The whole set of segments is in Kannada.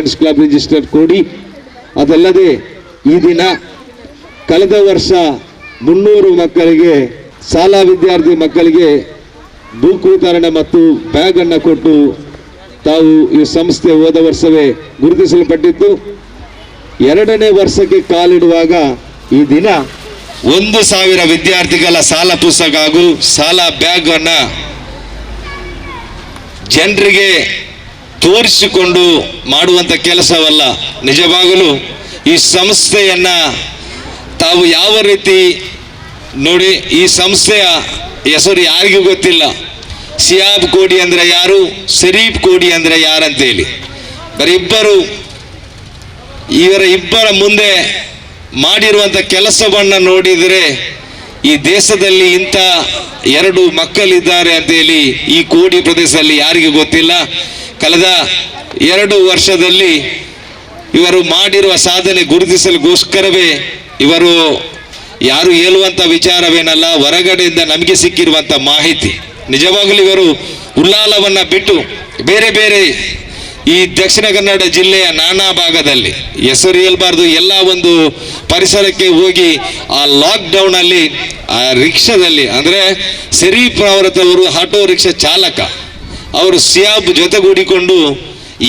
ಫ್ರೆಂಡ್ಸ್ ಕ್ಲಬ್ ರಿಜಿಸ್ಟರ್ಡ್ ಕೋಡಿ. ಅದಲ್ಲದೆ ಈ ದಿನ ಕಳೆದ ವರ್ಷ 300 ಮಕ್ಕಳಿಗೆ ಶಾಲಾ ವಿದ್ಯಾರ್ಥಿ ಮಕ್ಕಳಿಗೆ ಬುಕ್ ವಿತರಣೆ ಮತ್ತು ಬ್ಯಾಗ್ ಅನ್ನು ಕೊಟ್ಟು ತಾವು ಈ ಸಂಸ್ಥೆ ಹೋದ ವರ್ಷವೇ ಗುರುತಿಸಲ್ಪಟ್ಟಿತ್ತು. 2ನೇ ವರ್ಷಕ್ಕೆ ಕಾಲಿಡುವಾಗ ಈ ದಿನ 1000 ವಿದ್ಯಾರ್ಥಿಗಳ ಶಾಲಾ ಪುಸ್ತಕ ಹಾಗೂ ಶಾಲಾ ಬ್ಯಾಗ್ ಅನ್ನ ಜನರಿಗೆ ತೋರಿಸಿಕೊಂಡು ಮಾಡುವಂತ ಕೆಲಸವಲ್ಲ, ನಿಜವಾಗಲೂ ಈ ಸಂಸ್ಥೆಯನ್ನ ತಾವು ಯಾವ ರೀತಿ ನೋಡಿ, ಈ ಸಂಸ್ಥೆಯ ಹೆಸರು ಯಾರಿಗೂ ಗೊತ್ತಿಲ್ಲ. ಸಿಯಾಬ್ ಕೋಡಿ ಅಂದ್ರೆ ಯಾರು, ಶರೀಫ್ ಕೋಡಿ ಅಂದ್ರೆ ಯಾರಂತೇಳಿ ಇವರ ಇಬ್ಬರ ಮುಂದೆ ಮಾಡಿರುವಂತ ಕೆಲಸವನ್ನ ನೋಡಿದರೆ ಈ ದೇಶದಲ್ಲಿ ಇಂಥ 2 ಮಕ್ಕಳಿದ್ದಾರೆ ಅಂತೇಳಿ ಈ ಕೋಡಿ ಪ್ರದೇಶದಲ್ಲಿ ಯಾರಿಗೂ ಗೊತ್ತಿಲ್ಲ. ಕಳೆದ 2 ವರ್ಷದಲ್ಲಿ ಇವರು ಮಾಡಿರುವ ಸಾಧನೆ ಗುರುತಿಸಲಿಗೋಸ್ಕರವೇ ಇವರು ಯಾರು ಹೇಳುವಂತ ವಿಚಾರವೇನಲ್ಲ, ಹೊರಗಡೆಯಿಂದ ನಮಗೆ ಸಿಕ್ಕಿರುವಂತ ಮಾಹಿತಿ. ನಿಜವಾಗಲೂ ಇವರು ಉಳ್ಳಾಲವನ್ನ ಬಿಟ್ಟು ಬೇರೆ ಬೇರೆ ಈ ದಕ್ಷಿಣ ಕನ್ನಡ ಜಿಲ್ಲೆಯ ನಾನಾ ಭಾಗದಲ್ಲಿ, ಹೆಸರು ಹೇಳ್ಬಾರ್ದು, ಎಲ್ಲ ಒಂದು ಪರಿಸರಕ್ಕೆ ಹೋಗಿ ಆ ಲಾಕ್ಡೌನ್ ಅಲ್ಲಿ ಆ ರಿಕ್ಷಾದಲ್ಲಿ, ಅಂದ್ರೆ ಶರೀಫ್ ಅವರವರು ಆಟೋ ರಿಕ್ಷಾ ಚಾಲಕ, ಅವರು ಸಿಯಾಬ್ ಜೊತೆಗೂಡಿಕೊಂಡು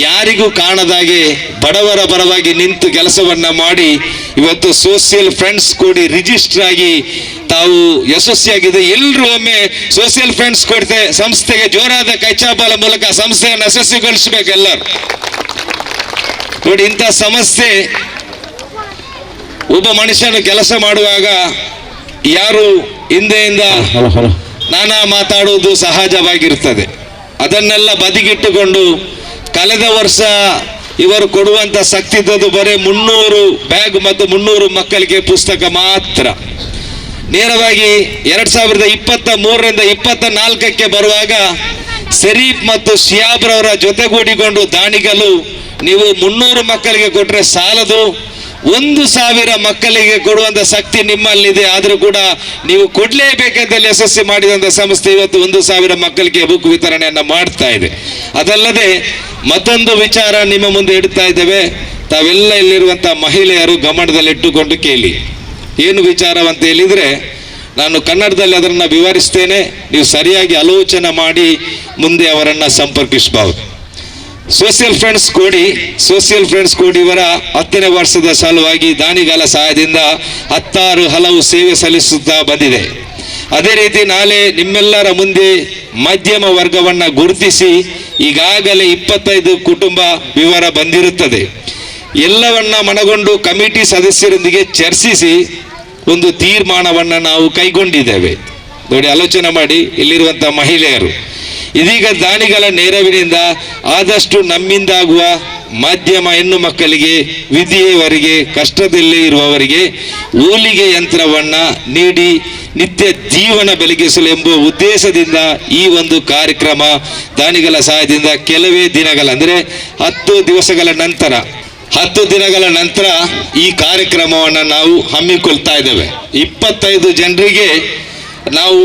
ಯಾರಿಗೂ ಕಾಣದಾಗೆ ಬಡವರ ಪರವಾಗಿ ನಿಂತು ಕೆಲಸವನ್ನ ಮಾಡಿ ಇವತ್ತು ಸೋಷಿಯಲ್ ಫ್ರೆಂಡ್ಸ್ ಕೋಡಿ ರಿಜಿಸ್ಟರ್ ಆಗಿ ತಾವು ಯಶಸ್ವಿಯಾಗಿದೆ. ಎಲ್ಲರೂ ಒಮ್ಮೆ ಸೋಷಿಯಲ್ ಫ್ರೆಂಡ್ಸ್ ಕೋಡಿ ಸಂಸ್ಥೆಗೆ ಜೋರಾದ ಕೈಚಾಪಾಲ ಮೂಲಕ ಸಂಸ್ಥೆಯನ್ನು ಯಶಸ್ವಿಗೊಳಿಸಬೇಕು ಎಲ್ಲರೂ. ನೋಡಿ, ಇಂಥ ಸಂಸ್ಥೆ ಒಬ್ಬ ಮನುಷ್ಯನು ಕೆಲಸ ಮಾಡುವಾಗ ಯಾರು ಹಿಂದೆಯಿಂದ ನಾನಾ ಮಾತಾಡುವುದು ಸಹಜವಾಗಿರ್ತದೆ. ಅದನ್ನೆಲ್ಲ ಬದಿಗಿಟ್ಟುಕೊಂಡು ಕಳೆದ ವರ್ಷ ಇವರು ಕೊಡುವಂತ ಶಕ್ತಿ ಇದ್ದದ್ದು ಬರೀ 300 ಬ್ಯಾಗ್ ಮತ್ತು 300 ಮಕ್ಕಳಿಗೆ ಪುಸ್ತಕ ಮಾತ್ರ. ನೇರವಾಗಿ 2023ರಿಂದ 24ಕ್ಕೆ ಬರುವಾಗ ಶರೀಫ್ ಮತ್ತು ಶಿಯಾಬ್ರವರ ಜೊತೆಗೂಡಿಕೊಂಡು ದಾನಿಗಳು ನೀವು 300 ಮಕ್ಕಳಿಗೆ ಕೊಟ್ಟರೆ ಸಾಲದು, 1000 ಮಕ್ಕಳಿಗೆ ಕೊಡುವಂತ ಶಕ್ತಿ ನಿಮ್ಮಲ್ಲಿದೆ, ಆದರೂ ಕೂಡ ನೀವು ಕೊಡ್ಲೇಬೇಕಂತಲ್ಲಿ ಯಶಸ್ವಿ ಮಾಡಿದಂತ ಸಂಸ್ಥೆ ಇವತ್ತು 1000 ಮಕ್ಕಳಿಗೆ ಬುಕ್ ವಿತರಣೆಯನ್ನ ಮಾಡ್ತಾ ಇದೆ. ಅದಲ್ಲದೆ ಮತ್ತೊಂದು ವಿಚಾರ ನಿಮ್ಮ ಮುಂದೆ ಇಡ್ತಾ ಇದ್ದೇವೆ, ತಾವೆಲ್ಲ ಇಲ್ಲಿರುವಂತಹ ಮಹಿಳೆಯರು ಗಮನದಲ್ಲಿಟ್ಟುಕೊಂಡು ಕೇಳಿ. ಏನು ವಿಚಾರವಂತ ಹೇಳಿದ್ರೆ, ನಾನು ಕನ್ನಡದಲ್ಲಿ ಅದನ್ನ ವಿವರಿಸ್ತೇನೆ, ನೀವು ಸರಿಯಾಗಿ ಆಲೋಚನೆ ಮಾಡಿ ಮುಂದೆ ಅವರನ್ನ ಸಂಪರ್ಕಿಸಬಹುದು. ಸೋಷಿಯಲ್ ಫ್ರೆಂಡ್ಸ್ ಕೋಡಿ ಇವರ 10ನೇ ವರ್ಷದ ಸಲುವಾಗಿ ದಾನಿಗಳ ಸಹಾಯದಿಂದ 16 ಹಲವು ಸೇವೆ ಸಲ್ಲಿಸುತ್ತಾ ಬಂದಿದೆ. ಅದೇ ರೀತಿ ನಾಳೆ ನಿಮ್ಮೆಲ್ಲರ ಮುಂದೆ ಮಧ್ಯಮ ವರ್ಗವನ್ನ ಗುರುತಿಸಿ ಈಗಾಗಲೇ 25 ಕುಟುಂಬ ವಿವರ ಬಂದಿರುತ್ತದೆ. ಎಲ್ಲವನ್ನ ಮನಗೊಂಡು ಕಮಿಟಿ ಸದಸ್ಯರೊಂದಿಗೆ ಚರ್ಚಿಸಿ ಒಂದು ತೀರ್ಮಾನವನ್ನ ನಾವು ಕೈಗೊಂಡಿದ್ದೇವೆ. ನೋಡಿ, ಆಲೋಚನೆ ಮಾಡಿ, ಇಲ್ಲಿರುವಂತಹ ಮಹಿಳೆಯರು ಇದೀಗ ದಾನಿಗಳ ನೆರವಿನಿಂದ ಆದಷ್ಟು ನಮ್ಮಿಂದಾಗುವ ಮಧ್ಯಮ ಹೆಣ್ಣು ಮಕ್ಕಳಿಗೆ, ವಿಧಿಯವರಿಗೆ, ಕಷ್ಟದಲ್ಲೇ ಇರುವವರಿಗೆ ಹೋಲಿಗೆ ಯಂತ್ರವನ್ನ ನೀಡಿ ನಿತ್ಯ ಜೀವನ ಬೆಳಗಿಸಲು ಎಂಬ ಉದ್ದೇಶದಿಂದ ಈ ಒಂದು ಕಾರ್ಯಕ್ರಮ ದಾನಿಗಳ ಸಹಾಯದಿಂದ ಕೆಲವೇ ದಿನಗಳ, ಅಂದ್ರೆ 10 ದಿನಗಳ ನಂತರ ಈ ಕಾರ್ಯಕ್ರಮವನ್ನು ನಾವು ಹಮ್ಮಿಕೊಳ್ತಾ ಇದ್ದೇವೆ. 25 ಜನರಿಗೆ ನಾವು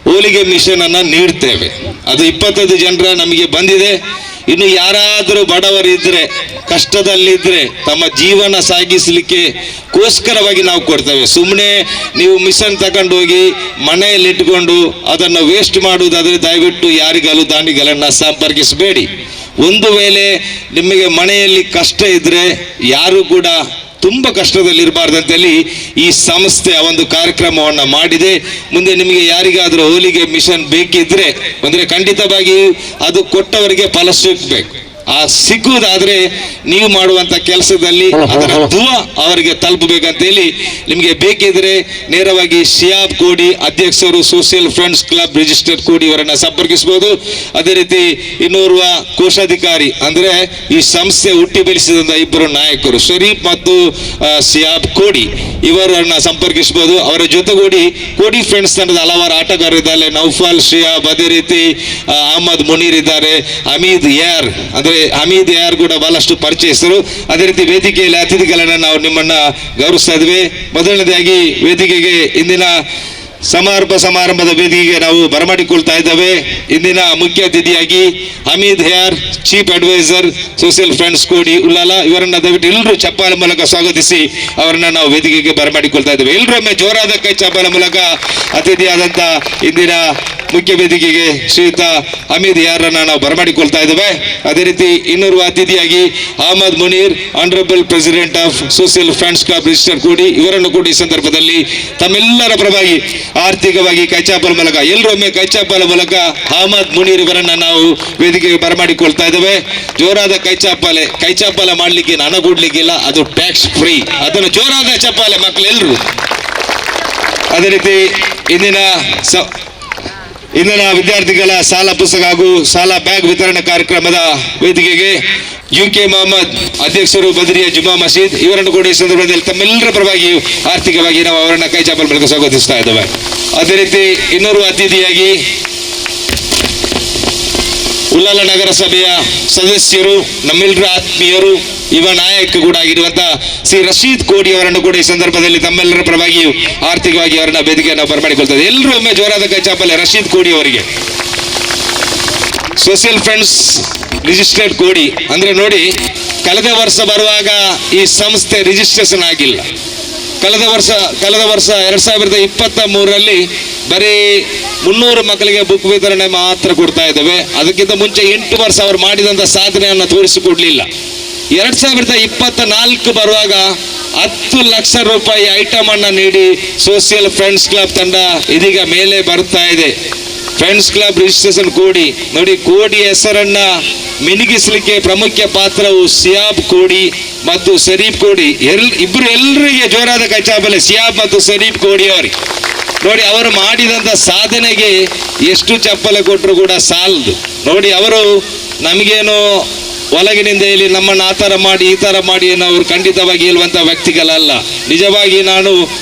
ಹೋಲಿಗೆ ಮಿಷನ್ ಅನ್ನ ನೀಡ್ತೇವೆ. ಅದು 25 ಜನರ ನಮಗೆ ಬಂದಿದೆ. ಇನ್ನು ಯಾರಾದರೂ ಬಡವರಿದ್ರೆ, ಕಷ್ಟದಲ್ಲಿದ್ರೆ, ತಮ್ಮ ಜೀವನ ಸಾಗಿಸಲಿಕ್ಕೆ ಗೋಸ್ಕರವಾಗಿ ನಾವು ಕೊಡ್ತೇವೆ. ಸುಮ್ಮನೆ ನೀವು ಮಿಷನ್ ತಗೊಂಡು ಹೋಗಿ ಮನೆಯಲ್ಲಿ ಇಟ್ಕೊಂಡು ಅದನ್ನು ವೇಸ್ಟ್ ಮಾಡುವುದಾದ್ರೆ ದಯವಿಟ್ಟು ಯಾರಿಗಾಲು ದಾನಿಗಳನ್ನ ಸಂಪರ್ಕಿಸಬೇಡಿ. ಒಂದು ವೇಳೆ ನಿಮಗೆ ಮನೆಯಲ್ಲಿ ಕಷ್ಟ ಇದ್ರೆ, ಯಾರು ಕೂಡ ತುಂಬ ಕಷ್ಟದಲ್ಲಿ ಇರಬಾರ್ದಂತೇಳಿ ಈ ಸಂಸ್ಥೆ ಆ ಒಂದು ಕಾರ್ಯಕ್ರಮವನ್ನು ಮಾಡಿದೆ. ಮುಂದೆ ನಿಮಗೆ ಯಾರಿಗಾದರೂ ಹೋಲಿಗೆ ಮಿಷನ್ ಬೇಕಿದ್ರೆ ಅಂದ್ರೆ ಖಂಡಿತವಾಗಿ ಅದು ಕೊಟ್ಟವರಿಗೆ ಫಲ ಸಿಗಬೇಕು. ಆ ಸಿಕ್ಕುವುದಾದ್ರೆ ನೀವು ಮಾಡುವಂತ ಕೆಲಸದಲ್ಲಿ ಅದರ ದುವಾ ಅವರಿಗೆ ತಲುಪಬೇಕಂತೇಳಿ ನಿಮಗೆ ಬೇಕಿದ್ರೆ ನೇರವಾಗಿ ಶಿಯಾಬ್ ಕೋಡಿ ಅಧ್ಯಕ್ಷರು ಸೋಷಿಯಲ್ ಫ್ರೆಂಡ್ಸ್ ಕ್ಲಬ್ ರಿಜಿಸ್ಟರ್ಡ್ ಕೋಡಿ ಇವರನ್ನ ಸಂಪರ್ಕಿಸಬಹುದು. ಅದೇ ರೀತಿ ಇನ್ನೋರ್ವ ಕೋಶಾಧಿಕಾರಿ ಅಂದ್ರೆ ಈ ಸಂಸ್ಥೆ ಹುಟ್ಟಿ ಬೆಳೆಸಿದಂತ 2 ನಾಯಕರು ಶರೀಫ್ ಮತ್ತು ಶಿಯಾಬ್ ಕೋಡಿ ಇವರನ್ನ ಸಂಪರ್ಕಿಸಬಹುದು. ಅವರ ಜೊತೆಗೂಡಿ ಕೋಡಿ ಫ್ರೆಂಡ್ಸ್ ತಂಡದ ಹಲವಾರು ಆಟಗಾರರಿದ್ದಾರೆ. ನೌಫಲ್, ಶಿಯಾಬ್, ಅದೇ ರೀತಿ ಅಹಮದ್ ಮುನೀರ್ ಇದ್ದಾರೆ. ಹಮೀದ್ ಯಾರ್ ಅಂದ್ರೆ ಹಮೀದ್ ಯಾರ್ ಕೂಡ ಬಹಳಷ್ಟು ಪರಿಚಯಿಸಿದರು. ಅದೇ ರೀತಿ ವೇದಿಕೆಯಲ್ಲಿ ಅತಿಥಿಗಳನ್ನ ನಾವು ನಿಮ್ಮನ್ನ ಗೌರವಿಸ್ತಾ ಇದ್ವಿ. ಮೊದಲನೇದಾಗಿ ವೇದಿಕೆಗೆ ಇಂದಿನ ಸಮಾರಂಭದ ವೇದಿಕೆಗೆ ನಾವು ಬರಮಾಡಿಕೊಳ್ತಾ ಇದ್ದೇವೆ. ಇಂದಿನ ಮುಖ್ಯ ಅತಿಥಿಯಾಗಿ ಹಮೀದ್ ಹೇರ್, chief advisor, social friends Kodi Ullal, ಇವರನ್ನ ದಯವಿಟ್ಟು ಎಲ್ಲರೂ ಚಪ್ಪಾಳೆ ಮೂಲಕ ಸ್ವಾಗತಿಸಿ ಅವರನ್ನ ನಾವು ವೇದಿಕೆಗೆ ಬರಮಾಡಿಕೊಳ್ತಾ ಇದ್ದೇವೆ. ಎಲ್ಲರೊಮ್ಮೆ ಜೋರಾದ ಕೈ ಚಪ್ಪಾಳೆ ಮೂಲಕ ಅತಿಥಿಯಾದಂಥ ಇಂದಿನ ಮುಖ್ಯ ವೇದಿಕೆಗೆ ಶ್ರೀಯುತ ಹಮೀದ್ ಯಾರನ್ನ ನಾವು ಬರಮಾಡಿಕೊಳ್ತಾ ಇದ್ದೇವೆ. ಅದೇ ರೀತಿ ಇನ್ನೋರ್ವ ಅತಿಥಿಯಾಗಿ Ahmad Munir, honourable president of social friends club register ಕೂಡಿ, ಇವರನ್ನು ಕೂಡ ಈ ಸಂದರ್ಭದಲ್ಲಿ ತಮ್ಮೆಲ್ಲರ ಪರವಾಗಿ ಆರ್ಥಿಕವಾಗಿ ಕೈಚಾಪಲ್ ಮೂಲಕ ಎಲ್ಲರೊಮ್ಮೆ ಕೈಚಾಪಲ್ ಮೂಲಕ ಅಹಮದ್ ಮುನೀರ್ ಇವರನ್ನ ನಾವು ವೇದಿಕೆಗೆ ಬರಮಾಡಿಕೊಳ್ತಾ ಇದ್ದೇವೆ. ಜೋರಾದ ಕೈಚಾಪಾಲೆ ಮಾಡ್ಲಿಕ್ಕೆ ಹಣ ಕೊಡ್ಲಿಕ್ಕಿಲ್ಲ, ಅದು ಟ್ಯಾಕ್ಸ್ ಫ್ರೀ. ಅದನ್ನು ಜೋರಾದ ಚಪ್ಪಾಲೆ ಮಕ್ಕಳೆಲ್ಲರೂ. ಅದೇ ರೀತಿ ಇಂದಿನ ವಿದ್ಯಾರ್ಥಿಗಳ ಸಾಲ ಪುಸ್ತಕ ಹಾಗೂ ಸಾಲ ಬ್ಯಾಗ್ ವಿತರಣಾ ಕಾರ್ಯಕ್ರಮದ ವೇದಿಕೆಗೆ UK ಮೊಹಮ್ಮದ್ ಅಧ್ಯಕ್ಷರು ಬದರಿಯಾ ಜುಮಾ ಮಸೀದ್, ಇವರನ್ನು ಕೂಡ ಈ ಸಂದರ್ಭದಲ್ಲಿ ತಮ್ಮೆಲ್ಲರ ಪರವಾಗಿ ಆರ್ಥಿಕವಾಗಿ ನಾವು ಅವರನ್ನ ಕೈ ಚಾಪಲ್ ಮೂಲಕ ಸ್ವಾಗತಿಸ್ತಾ ಇದ್ದೇವೆ. ಅದೇ ರೀತಿ ಇನ್ನೋರ್ವ ಅತಿಥಿಯಾಗಿ ಉಲ್ಲಾಲ ನಗರಸಭೆಯ ಸದಸ್ಯರು, ನಮ್ಮೆಲ್ಲರ ಆತ್ಮೀಯರು, ಯುವ ನಾಯಕ ಕೂಡ ಆಗಿರುವಂತಹ ಶ್ರೀ ರಶೀದ್ ಕೋಡಿ ಅವರನ್ನು ಕೂಡ ಈ ಸಂದರ್ಭದಲ್ಲಿ ತಮ್ಮೆಲ್ಲರ ಪರವಾಗಿ ಆರ್ಥಿಕವಾಗಿ ಅವರನ್ನ ವೇದಿಕೆಯನ್ನು ಬರಮಾಡಿಕೊಳ್ತಾರೆ. ಎಲ್ಲರೂ ಒಮ್ಮೆ ಜೋರಾದ ಕೈ ಚಾಪಲ್ ರಶೀದ್ ಕೋಡಿ ಅವರಿಗೆ. ಸೋಷಿಯಲ್ ಫ್ರೆಂಡ್ಸ್ ರಿಜಿಸ್ಟರ್ಡ್ ಕೋಡಿ ಅಂದ್ರೆ ನೋಡಿ, ಕಳೆದ ವರ್ಷ ಬರುವಾಗ ಈ ಸಂಸ್ಥೆ ರಿಜಿಸ್ಟ್ರೇಷನ್ ಆಗಿಲ್ಲ. ಕಳೆದ ವರ್ಷ 2023ರಲ್ಲಿ ಬರೀ 300 ಮಕ್ಕಳಿಗೆ ಬುಕ್ ವಿತರಣೆ ಮಾತ್ರ ಕೊಡ್ತಾ ಇದ್ದೇವೆ. ಅದಕ್ಕಿಂತ ಮುಂಚೆ 8 ವರ್ಷ ಅವರು ಮಾಡಿದಂಥ ಸಾಧನೆಯನ್ನು ತೋರಿಸಿಕೊಡ್ಲಿಲ್ಲ. 2024 ಬರುವಾಗ 10 ಲಕ್ಷ ರೂಪಾಯಿ ಐಟಮ್ ಅನ್ನ ನೀಡಿ ಸೋಷಿಯಲ್ ಫ್ರೆಂಡ್ಸ್ ಕ್ಲಬ್ ತಂಡ ಇದೀಗ ಮೇಲೆ ಬರ್ತಾ ಇದೆ. ಫ್ರೆಂಡ್ಸ್ ಕ್ಲಬ್ ರಿಜಿಸ್ಟ್ರೇಷನ್ ಕೋಡಿ ನೋಡಿ, ಕೋಡಿ ಹೆಸರನ್ನ ಮಿನುಗಿಸ್ಲಿಕ್ಕೆ ಪ್ರಮುಖ ಪಾತ್ರವು ಸಿಯಾಬ್ ಕೋಡಿ ಮತ್ತು ಶರೀಫ್ ಕೋಡಿ ಎಲ್ಲರಿಗೆ ಜೋರಾದ ಕೈಚಾಪಲೆ ಸಿಯಾಬ್ ಮತ್ತು ಶರೀಫ್ ಕೋಡಿ ಅವರಿಗೆ. ನೋಡಿ, ಅವರು ಮಾಡಿದಂಥ ಸಾಧನೆಗೆ ಎಷ್ಟು ಚಪ್ಪಲೆ ಕೊಟ್ಟರು ಕೂಡ ಸಾಲದು. ನೋಡಿ, ಅವರು ನಮಗೇನು ಒಳಗಿನಿಂದ ಇಲ್ಲಿ ನಮ್ಮನ್ನು ಆ ಥರ ಮಾಡಿ ಈ ಥರ ಮಾಡಿ ಅವರು ಖಂಡಿತವಾಗಿ ಹೇಳುವಂಥ ವ್ಯಕ್ತಿಗಳಲ್ಲ. ನಿಜವಾಗಿ ನಾನು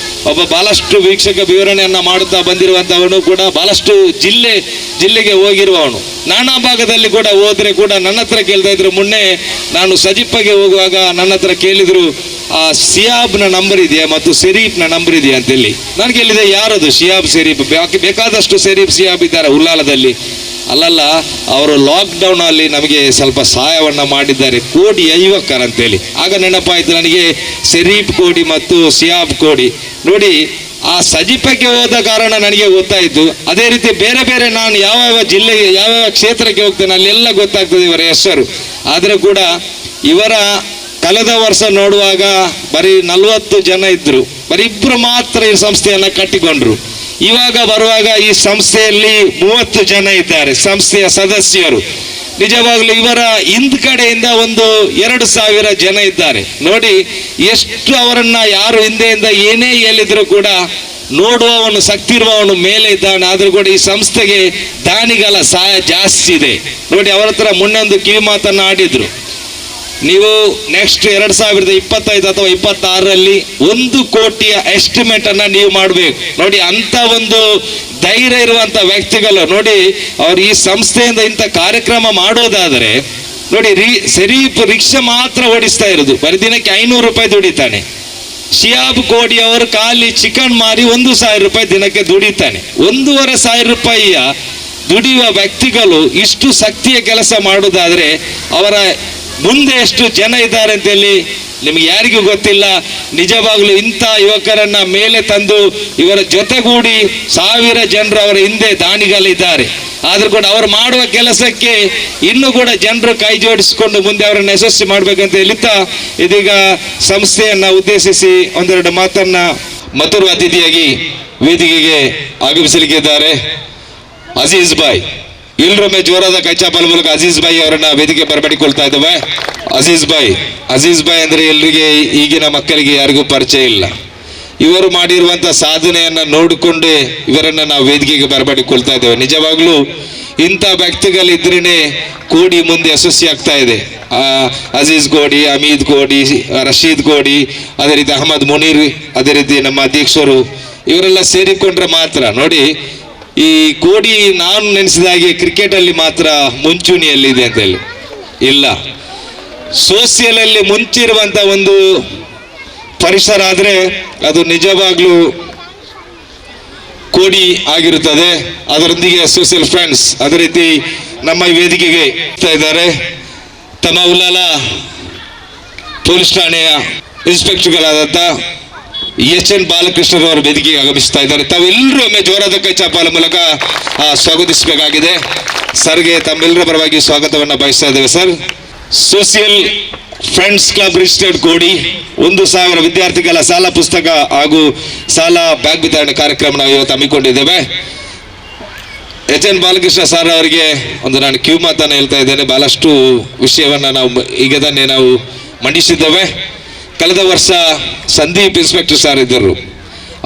ಒಬ್ಬ ಬಹಳಷ್ಟು ವೀಕ್ಷಕ ವಿವರಣೆಯನ್ನು ಮಾಡುತ್ತಾ ಬಂದಿರುವಂಥವನು ಕೂಡ, ಬಹಳಷ್ಟು ಜಿಲ್ಲೆಗೆ ಹೋಗಿರುವವನು. ನಾನಾ ಭಾಗದಲ್ಲಿ ಕೂಡ ಹೋದರೆ ಕೂಡ ನನ್ನ ಹತ್ರ ಕೇಳ್ತಾ ಇದ್ರು. ಮೊನ್ನೆ ನಾನು ಸಜಿಪ್ಪಗೆ ಹೋಗುವಾಗ ನನ್ನ ಹತ್ರ ಕೇಳಿದ್ರು, ಆ ಸಿಯಾಬ್ನ ನಂಬರ್ ಇದೆಯಾ ಮತ್ತು ಶರೀಫ್ನ ನಂಬರ್ ಇದೆಯಾ ಅಂತೇಳಿ. ನಾನು ಕೇಳಿದೆ, ಯಾರದು ಸಿಯಾಬ್ ಶರೀಫ್? ಬೇಕಾದಷ್ಟು ಶರೀಫ್ ಸಿಯಾಬ್ ಇದ್ದಾರೆ ಉಲ್ಲಾಲದಲ್ಲಿ. ಅಲ್ಲಲ್ಲ, ಅವರು ಲಾಕ್ಡೌನ್ ಅಲ್ಲಿ ನಮಗೆ ಸ್ವಲ್ಪ ಸಹಾಯವನ್ನ ಮಾಡಿದ್ದಾರೆ, ಕೋಡಿ ಯುವಕರ್ ಅಂತೇಳಿ. ಆಗ ನೆನಪಾಯ್ತು ನನಗೆ ಶರೀಫ್ ಕೋಡಿ ಮತ್ತು ಸಿಯಾಬ್ ಕೋಡಿ. ನೋಡಿ, ಆ ಸಜಿಪಕ್ಕೆ ಹೋದ ಕಾರಣ ನನಗೆ ಗೊತ್ತಾಯಿತು. ಅದೇ ರೀತಿ ಬೇರೆ ನಾನು ಯಾವ ಜಿಲ್ಲೆಗೆ ಯಾವ ಕ್ಷೇತ್ರಕ್ಕೆ ಹೋಗ್ತೇನೆ ಅಲ್ಲೆಲ್ಲ ಗೊತ್ತಾಗ್ತದೆ ಇವರ ಹೆಸರು. ಆದರೆ ಕೂಡ ಇವರ ಕಳೆದ ವರ್ಷ ನೋಡುವಾಗ ಬರೀ 40 ಜನ ಇದ್ರು, ಬರೀ 2 ಮಾತ್ರ ಈ ಸಂಸ್ಥೆಯನ್ನ ಕಟ್ಟಿಕೊಂಡ್ರು. ಇವಾಗ ಬರುವಾಗ ಈ ಸಂಸ್ಥೆಯಲ್ಲಿ 30 ಜನ ಇದ್ದಾರೆ ಸಂಸ್ಥೆಯ ಸದಸ್ಯರು. ನಿಜವಾಗ್ಲೂ ಇವರ ಹಿಂದ್ಗಡೆಯಿಂದ ಒಂದು 2000 ಜನ ಇದ್ದಾರೆ. ನೋಡಿ, ಎಷ್ಟು ಅವರನ್ನ ಯಾರು ಹಿಂದೆಯಿಂದ ಏನೇ ಹೇಳಿದ್ರು ಕೂಡ ನೋಡುವವನು ಶಕ್ತಿ ಇರುವವನು ಮೇಲೆ ಇದ್ದಾನೆ. ಆದ್ರೂ ಕೂಡ ಈ ಸಂಸ್ಥೆಗೆ ದಾನಿಗಳ ಸಹಾಯ ಜಾಸ್ತಿ ಇದೆ. ನೋಡಿ, ಅವರ ಹತ್ರ ಮೊನ್ನೆ ಒಂದು ಕಿವಿ ಮಾತನ್ನ ಆಡಿದ್ರು, ನೀವು ನೆಕ್ಸ್ಟ್ 2025 ಅಥವಾ 26ರಲ್ಲಿ 1 ಕೋಟಿಯ ಎಸ್ಟಿಮೇಟ್ ಅನ್ನ ನೀವು ಮಾಡಬೇಕು. ನೋಡಿ, ಅಂತ ಒಂದು ಧೈರ್ಯ ಇರುವಂತ ವ್ಯಕ್ತಿಗಳು. ನೋಡಿ, ಅವ್ರು ಈ ಸಂಸ್ಥೆಯಿಂದ ಇಂಥ ಕಾರ್ಯಕ್ರಮ ಮಾಡೋದಾದ್ರೆ ನೋಡಿ, ಶರೀಫ್ ರಿಕ್ಷಾ ಮಾತ್ರ ಓಡಿಸ್ತಾ ಇರೋದು, ಬರೀ ದಿನಕ್ಕೆ 500 ರೂಪಾಯಿ ದುಡಿತಾನೆ. ಶಿಯಾಬ್ ಕೋಡಿ ಅವರು ಖಾಲಿ ಚಿಕನ್ ಮಾರಿ 1,000 ರೂಪಾಯಿ ದಿನಕ್ಕೆ ದುಡಿತಾನೆ. 1,500 ರೂಪಾಯಿಯ ದುಡಿಯುವ ವ್ಯಕ್ತಿಗಳು ಇಷ್ಟು ಶಕ್ತಿಯ ಕೆಲಸ ಮಾಡೋದಾದ್ರೆ ಅವರ ಮುಂದೆ ಎಷ್ಟು ಜನ ಇದ್ದಾರೆ ಅಂತೇಳಿ ನಿಮ್ಗೆ ಯಾರಿಗೂ ಗೊತ್ತಿಲ್ಲ. ನಿಜವಾಗ್ಲೂ ಇಂಥ ಯುವಕರನ್ನ ಮೇಲೆ ತಂದು ಇವರ ಜೊತೆಗೂಡಿ 1000 ಜನರು ಅವರ ಹಿಂದೆ ದಾನಿಗಳಿದ್ದಾರೆ. ಆದ್ರೂ ಕೂಡ ಅವರು ಮಾಡುವ ಕೆಲಸಕ್ಕೆ ಇನ್ನೂ ಕೂಡ ಜನರು ಕೈ ಜೋಡಿಸಿಕೊಂಡು ಮುಂದೆ ಅವರನ್ನು ಯಶಸ್ವಿ ಮಾಡ್ಬೇಕಂತ ಹೇಳ್ತಾ ಇದೀಗ ಸಂಸ್ಥೆಯನ್ನ ಉದ್ದೇಶಿಸಿ ಒಂದೆರಡು ಮಾತನ್ನ ಮತ್ತೊರು ಅತಿಥಿಯಾಗಿ ವೇದಿಕೆಗೆ ಆಗಮಿಸಲಿಕ್ಕಿದ್ದಾರೆ ಅಜೀಜ್ ಬಾಯ್. ಎಲ್ಲರೊಮ್ಮೆ ಜೋರಾದ ಕೈಚಾಪಲ್ ಮೂಲಕ ಅಜೀಜ್ ಬಾಯಿ ಅವರನ್ನ ವೇದಿಕೆ ಬರಮಾಡಿಕೊಳ್ತಾ ಇದ್ದೇವೆ. ಅಜೀಜ್ ಬಾಯ್ ಅಂದ್ರೆ ಎಲ್ರಿಗೆ ಈಗಿನ ಮಕ್ಕಳಿಗೆ ಯಾರಿಗೂ ಪರಿಚಯ ಇಲ್ಲ. ಇವರು ಮಾಡಿರುವಂತ ಸಾಧನೆಯನ್ನ ನೋಡಿಕೊಂಡೇ ಇವರನ್ನ ನಾವು ವೇದಿಕೆಗೆ ಬರಮಾಡಿಕೊಳ್ತಾ ಇದ್ದೇವೆ. ನಿಜವಾಗ್ಲೂ ಇಂಥ ವ್ಯಕ್ತಿಗಳಿದ್ರೇನೆ ಕೋಡಿ ಮುಂದೆ ಯಶಸ್ವಿ ಆಗ್ತಾ ಇದೆ. ಅಜೀಜ್ ಕೋಡಿ, ಹಮೀದ್ ಕೋಡಿ, ರಶೀದ್ ಕೋಡಿ, ಅದೇ ರೀತಿ ಅಹಮದ್ ಮುನೀರ್, ಅದೇ ರೀತಿ ನಮ್ಮ ಅಧ್ಯಕ್ಷರು, ಇವರೆಲ್ಲ ಸೇರಿಕೊಂಡ್ರೆ ಮಾತ್ರ. ನೋಡಿ, ಈ ಕೋಡಿ ನಾನು ನೆನೆಸಿದಾಗೆ ಕ್ರಿಕೆಟ್ ಅಲ್ಲಿ ಮಾತ್ರ ಮುಂಚೂಣಿಯಲ್ಲಿದೆ ಅಂತ ಹೇಳಿ ಇಲ್ಲ, ಸೋಷಿಯಲ್ ಅಲ್ಲಿ ಮುಂಚಿರುವಂತ ಒಂದು ಪರಿಸರ ಆದ್ರೆ ಅದು ನಿಜವಾಗ್ಲೂ ಕೋಡಿ ಆಗಿರುತ್ತದೆ. ಅದರೊಂದಿಗೆ ಸೋಷಿಯಲ್ ಫ್ರೆಂಡ್ಸ್ ಅದೇ ರೀತಿ ನಮ್ಮ ಈ ವೇದಿಕೆಗೆ ಇದ್ದಾರೆ. ತಮ್ಮ ಉಲ್ಲಾಲ ಪೊಲೀಸ್ ಠಾಣೆಯ ಇನ್ಸ್ಪೆಕ್ಟರ್ಗಳಾದಂಥ ಎಚ್.ಎನ್. ಬಾಲಕೃಷ್ಣರವರ ವೇದಿಕೆಗೆ ಆಗಮಿಸ್ತಾ ಇದ್ದಾರೆ. ತಾವೆಲ್ಲರೂ ಒಮ್ಮೆ ಜೋರಾದ ಕೈ ಚಾಪಾಲ ಮೂಲಕ ಸ್ವಾಗತಿಸಬೇಕಾಗಿದೆ. ಸರ್ಗೆ ತಮ್ಮೆಲ್ಲರ ಪರವಾಗಿ ಸ್ವಾಗತವನ್ನು ಬಯಸ್ತಾ ಇದ್ದೇವೆ. Sir, social friends club registered Kodi 1,000 ವಿದ್ಯಾರ್ಥಿಗಳ ಸಾಲ ಪುಸ್ತಕ ಹಾಗೂ ಸಾಲ ಬ್ಯಾಗ್ ವಿತರಣೆ ಕಾರ್ಯಕ್ರಮ ನಾವು ಇವತ್ತು ಹಮ್ಮಿಕೊಂಡಿದ್ದೇವೆ. ಎಚ್.ಎನ್. ಬಾಲಕೃಷ್ಣ ಸರ್ ಅವರಿಗೆ ನಾನು ಕ್ಯೂ ಮಾತನ್ನು ಹೇಳ್ತಾ ಇದ್ದೇನೆ. ಬಹಳಷ್ಟು ವಿಷಯವನ್ನು ನಾವು ಈಗ ತಾನೇ ನಾವು ಮಂಡಿಸಿದ್ದೇವೆ. ಕಳೆದ ವರ್ಷ ಸಂದೀಪ್ ಇನ್ಸ್ಪೆಕ್ಟರ್ ಸರ್ ಇದ್ದರು,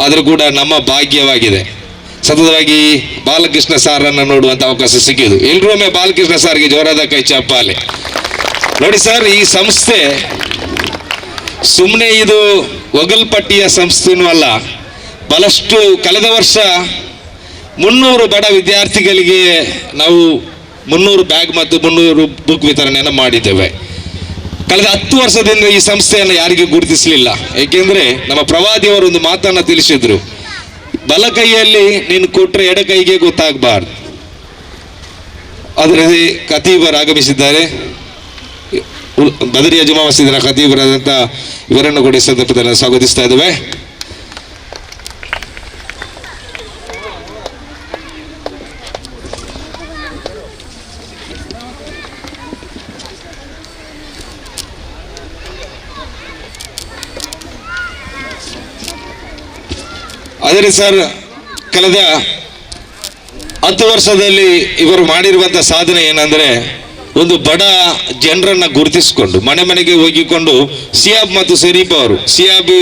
ಆದರೂ ಕೂಡ ನಮ್ಮ ಭಾಗ್ಯವಾಗಿದೆ ಸತತವಾಗಿ ಬಾಲಕೃಷ್ಣ ಸಾರನ್ನು ನೋಡುವಂಥ ಅವಕಾಶ ಸಿಕ್ಕಿದ್ದು. ಎಲ್ಲರೂ ಒಮ್ಮೆ ಬಾಲಕೃಷ್ಣ ಸಾರ್ಗೆ ಜೋರಾದ ಕೈ ಚಪ್ಪಾಳೆ. ನೋಡಿ ಸರ್, ಈ ಸಂಸ್ಥೆ ಸುಮ್ಮನೆ ಇದು ಒಗಲ್ಪಟ್ಟಿಯ ಸಂಸ್ಥೆನೂ ಅಲ್ಲ. ಬಹಳಷ್ಟು ಕಳೆದ ವರ್ಷ 300 ಬಡ ವಿದ್ಯಾರ್ಥಿಗಳಿಗೆ ನಾವು 300 ಬ್ಯಾಗ್ ಮತ್ತು 300 ಬುಕ್ ವಿತರಣೆಯನ್ನು ಮಾಡಿದ್ದೇವೆ. ಕಳೆದ 10 ವರ್ಷದಿಂದ ಈ ಸಂಸ್ಥೆಯನ್ನು ಯಾರಿಗೂ ಗುರುತಿಸಲಿಲ್ಲ. ಏಕೆಂದರೆ ನಮ್ಮ ಪ್ರವಾದಿಯವರು ಒಂದು ಮಾತನ್ನು ತಿಳಿಸಿದ್ರು, ಬಲ ಕೈಯಲ್ಲಿ ನೀನು ಕೊಟ್ಟರೆ ಎಡ ಕೈಗೆ ಗೊತ್ತಾಗಬಾರ್ದು. ಅದರಲ್ಲಿ ಖತೀಬರ್ ಆಗಮಿಸಿದ್ದಾರೆ. ಬದರಿಯ ಜುಮಾ ಮಸೀದಿನ ಖತೀಬರಾದಂಥ ಇವರನ್ನು ಕೂಡ ಈ ಸಂದರ್ಭದಲ್ಲಿ ಸ್ವಾಗತಿಸ್ತಾ ಇದ್ದೇವೆ. ಅದೇ ಸರ್, ಕಳೆದ 10 ವರ್ಷದಲ್ಲಿ ಇವರು ಮಾಡಿರುವಂಥ ಸಾಧನೆ ಏನಂದರೆ, ಒಂದು ಬಡ ಜನರನ್ನು ಗುರುತಿಸಿಕೊಂಡು ಮನೆ ಮನೆಗೆ ಹೋಗಿಕೊಂಡು ಸಿಯಾಬ್ ಮತ್ತು ಶರೀಫ್ ಅವರು, ಸಿಯಾಬ್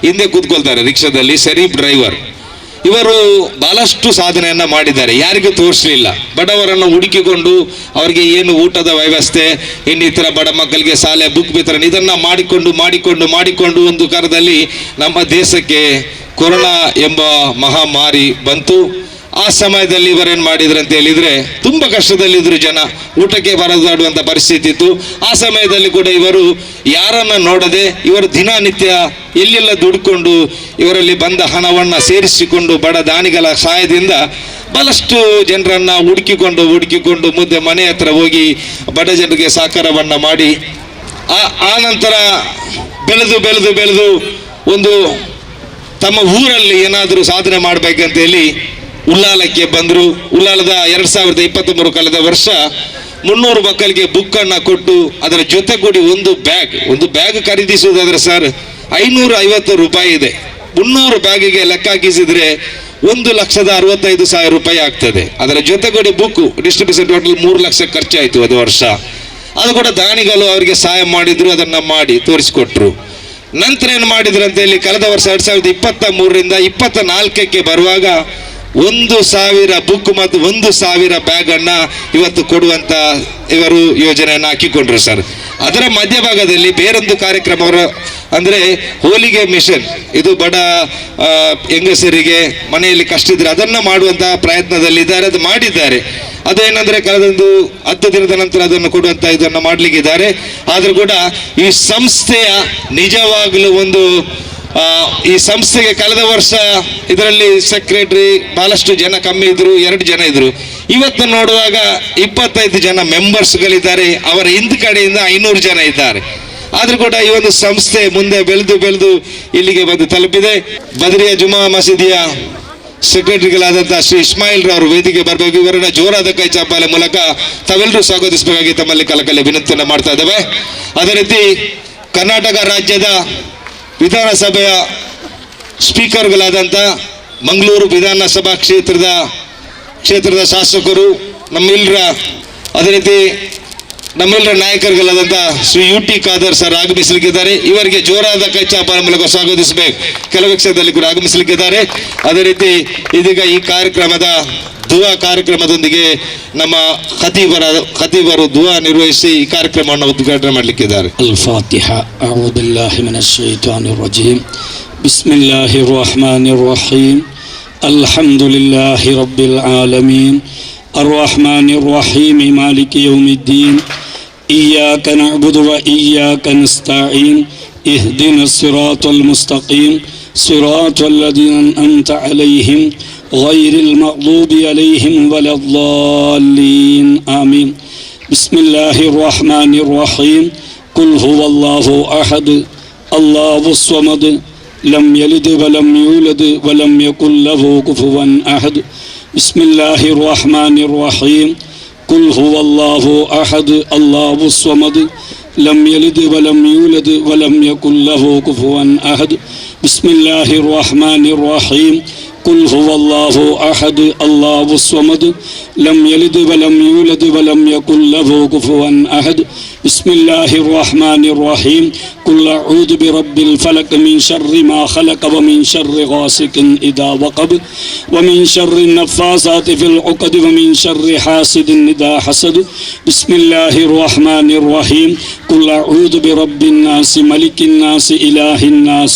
ಹಿಂದೆ ಕೂತ್ಕೊಳ್ತಾರೆ ರಿಕ್ಷಾದಲ್ಲಿ, ಶರೀಫ್ ಡ್ರೈವರ್, ಇವರು ಬಹಳಷ್ಟು ಸಾಧನೆಯನ್ನು ಮಾಡಿದ್ದಾರೆ. ಯಾರಿಗೂ ತೋರಿಸಲಿಲ್ಲ. ಬಡವರನ್ನು ಹುಡುಕಿಕೊಂಡು ಅವರಿಗೆ ಏನು ಊಟದ ವ್ಯವಸ್ಥೆ, ಇನ್ನಿತರ ಬಡ ಮಕ್ಕಳಿಗೆ ಶಾಲೆ ಬುಕ್ ವಿತರಣೆ ಇದನ್ನು ಮಾಡಿಕೊಂಡು ಒಂದು ಕಾಲದಲ್ಲಿ ನಮ್ಮ ದೇಶಕ್ಕೆ ಕೊರೋನಾ ಎಂಬ ಮಹಾಮಾರಿ ಬಂತು. ಆ ಸಮಯದಲ್ಲಿ ಇವರೇನು ಮಾಡಿದ್ರು ಅಂತ ಹೇಳಿದರೆ, ತುಂಬ ಕಷ್ಟದಲ್ಲಿದ್ದರು ಜನ, ಊಟಕ್ಕೆ ಬರದಾಡುವಂಥ ಪರಿಸ್ಥಿತಿ ಇತ್ತು. ಆ ಸಮಯದಲ್ಲಿ ಕೂಡ ಇವರು ಯಾರನ್ನು ನೋಡದೆ ಇವರು ದಿನನಿತ್ಯ ಎಲ್ಲೆಲ್ಲ ದುಡ್ಕೊಂಡು ಇವರಲ್ಲಿ ಬಂದ ಹಣವನ್ನು ಸೇರಿಸಿಕೊಂಡು ಬಡ ದಾನಿಗಳ ಸಹಾಯದಿಂದ ಬಹಳಷ್ಟು ಜನರನ್ನು ಹುಡುಕಿಕೊಂಡು ಮುಂದೆ ಮನೆ ಹತ್ರ ಹೋಗಿ ಬಡ ಜನರಿಗೆ ಸಹಕಾರವನ್ನು ಮಾಡಿ ಆ ನಂತರ ಬೆಳೆದು ಒಂದು ತಮ್ಮ ಊರಲ್ಲಿ ಏನಾದರೂ ಸಾಧನೆ ಮಾಡಬೇಕಂತ ಹೇಳಿ ಉಲ್ಲಾಲಕ್ಕೆ ಬಂದರು. ಉಲ್ಲಾಲದ 2023 ಕಳೆದ ವರ್ಷ 300 ಮಕ್ಕಳಿಗೆ ಬುಕ್ಕನ್ನು ಕೊಟ್ಟು ಅದರ ಜೊತೆ ಕೂಡಿ ಒಂದು ಬ್ಯಾಗ್ ಖರೀದಿಸುವುದಾದ್ರೆ ಸರ್ 550 ರೂಪಾಯಿ ಇದೆ. 300 ಬ್ಯಾಗಿಗೆ ಲೆಕ್ಕ ಹಾಕಿಸಿದ್ರೆ 1,65,000 ರೂಪಾಯಿ ಆಗ್ತದೆ. ಅದರ ಜೊತೆ ಕೂಡಿ ಬುಕ್ ಡಿಸ್ಟ್ರಿಬ್ಯೂಷನ್ ಟೋಟಲ್ 3 ಲಕ್ಷ ಖರ್ಚಾಯಿತು ಅದು ವರ್ಷ. ಅದು ಕೂಡ ದಾನಿಗಳು ಅವರಿಗೆ ಸಹಾಯ ಮಾಡಿದ್ರು, ಅದನ್ನು ಮಾಡಿ ತೋರಿಸಿಕೊಟ್ರು. ನಂತರ ಏನು ಮಾಡಿದ್ರು ಅಂತ ಹೇಳಿ ಕಳೆದ ವರ್ಷ 2023ರಿಂದ 24ಕ್ಕೆ ಬರುವಾಗ 1,000 ಬುಕ್ ಮತ್ತು 1,000 ಬ್ಯಾಗನ್ನು ಇವತ್ತು ಕೊಡುವಂಥ ಇವರು ಯೋಜನೆಯನ್ನು ಹಾಕಿಕೊಂಡ್ರು ಸರ್. ಅದರ ಮಧ್ಯಭಾಗದಲ್ಲಿ ಬೇರೊಂದು ಕಾರ್ಯಕ್ರಮ ಅಂದರೆ ಹೋಲಿಗೆ ಮಿಷನ್, ಇದು ಬಡ ಹೆಂಗಸರಿಗೆ ಮನೆಯಲ್ಲಿ ಕಷ್ಟ ಇದ್ರೆ ಅದನ್ನು ಮಾಡುವಂಥ ಪ್ರಯತ್ನದಲ್ಲಿದ್ದಾರೆ, ಅದು ಮಾಡಿದ್ದಾರೆ. ಅದೇನೆಂದರೆ ಕಳೆದೊಂದು 10 ದಿನದ ನಂತರ ಅದನ್ನು ಕೊಡುವಂಥ ಇದನ್ನು ಮಾಡಲಿಕ್ಕಿದ್ದಾರೆ. ಆದರೂ ಕೂಡ ಈ ಸಂಸ್ಥೆಯ ನಿಜವಾಗಲೂ ಈ ಸಂಸ್ಥೆಗೆ ಕಳೆದ ವರ್ಷ ಇದರಲ್ಲಿ ಸೆಕ್ರೆಟರಿ ಬಹಳಷ್ಟು ಜನ ಕಮ್ಮಿ ಇದ್ರು, 2 ಜನ ಇದ್ರು. ಇವತ್ತು ನೋಡುವಾಗ 25 ಜನ ಮೆಂಬರ್ಸ್ಗಳಿದ್ದಾರೆ. ಅವರ ಹಿಂದ್ ಕಡೆಯಿಂದ 500 ಜನ ಇದ್ದಾರೆ. ಆದ್ರೂ ಕೂಡ ಈ ಒಂದು ಸಂಸ್ಥೆ ಮುಂದೆ ಬೆಳೆದು ಇಲ್ಲಿಗೆ ಬಂದು ತಲುಪಿದೆ. ಬದರಿಯ ಜುಮಾ ಮಸೀದಿಯ ಸೆಕ್ರೆಟರಿಗಳಾದಂತಹ ಶ್ರೀ ಇಸ್ಮಾಯಿಲ್ ರವರು ವೇದಿಕೆ ಬರಬೇಕು. ಇವರನ್ನ ಜೋರಾದ ಕೈ ಚಾಪಾಲೆ ಮೂಲಕ ತಾವೆಲ್ಲರೂ ಸ್ವಾಗತಿಸಬೇಕಾಗಿ ತಮ್ಮಲ್ಲಿ ಕಳಕಳಿ ವಿನಂತಿಯನ್ನು ಮಾಡ್ತಾ ಇದ್ದೇವೆ. ಅದೇ ರೀತಿ ಕರ್ನಾಟಕ ರಾಜ್ಯದ ವಿಧಾನಸಭೆಯ ಸ್ಪೀಕರ್ಗಳಾದಂಥ ಮಂಗಳೂರು ವಿಧಾನಸಭಾ ಕ್ಷೇತ್ರದ ಶಾಸಕರು ಅದೇ ರೀತಿ ನಮ್ಮೆಲ್ಲರ ನಾಯಕರುಗಳಾದಂಥ ಶ್ರೀ UT ಖಾದರ್ ಸರ್ ಆಗಮಿಸಲಿಕ್ಕಿದ್ದಾರೆ. ಇವರಿಗೆ ಜೋರಾದ ಕೈ ಚಾಪಾಲೆ ಮೂಲಕ ಸ್ವಾಗತಿಸಬೇಕು. ಕೆಲವು ಕ್ಷೇತ್ರದಲ್ಲಿ ಕೂಡ ಆಗಮಿಸಲಿಕ್ಕಿದ್ದಾರೆ. ಅದೇ ರೀತಿ ಇದೀಗ ಈ ಕಾರ್ಯಕ್ರಮದ ದುವಾ ಕಾರ್ಯಕ್ರಮದೊಂದಿಗೆ ನಮ್ಮ ಖತೀಬರು ದುವಾ ನಿರ್ವಹಿಸಿ ಈ ಕಾರ್ಯಕ್ರಮವನ್ನು ಉದ್ಘಾಟನೆ ಮಾಡಲಿಕ್ಕಿದ್ದಾರೆ. ಅಲ್-ಫಾತಿಹಾ. ಅಊದು ಬಿಲ್ಲಾಹಿ ಮಿನಶ್ ಶೈತಾನಿರ್ ರಜೀಮ್. ಬಿಸ್ಮಿಲ್ಲಾಹಿರ್ ರಹ್ಮಾನಿರ್ ರಹೀಮ್. ಅಲ್ಹಮ್ದುಲಿಲ್ಲಾಹಿ ರಬ್ಬಿಲ್ ಆಲಮೀನ್. ಅರ್-ರಹ್ಮಾನಿರ್ ರಹೀಮ್. ಮಾಲಿಕಿ ಯೌಮಿದ್ದೀನ್. ಇಯ್ಯಾಕ ನಅಬುದು ವ ಇಯ್ಯಾಕ ನಸ್ತഈನ್. ಇಹ್ದಿನಸ್ ಸಿರಾತಲ್ ಮುಸ್ತಖೀಮ್. ಸಿರಾತಲ್ ಲದೀನ ಅನ್ಅಮ್ತ ಅಲೈಹಿಂ غير المغضوب عليهم ولا الضالين آمين. بسم الله الرحمن الرحيم. قل هو الله أحد الله الصمد لم يلد ولم يولد ولم يكن له كفوا أحد. بسم الله الرحمن الرحيم. قل هو الله أحد الله الصمد لم يلد ولم يولد ولم يكن له كفوا أحد. بسم الله الرحمن الرحيم. قل هو الله أحد الله الصمد لم يلد ولم يولد ولم يكن له كفوا أحد. بسم الله الرحمن الرحيم. قل أعوذ برب الفلق من شر ما خلق ومن شر غاسق إذا وقب ومن شر النفاثات في العقد ومن شر حاسد إذا حسد. بسم الله الرحمن الرحيم. قل أعوذ برب الناس ملك الناس إله الناس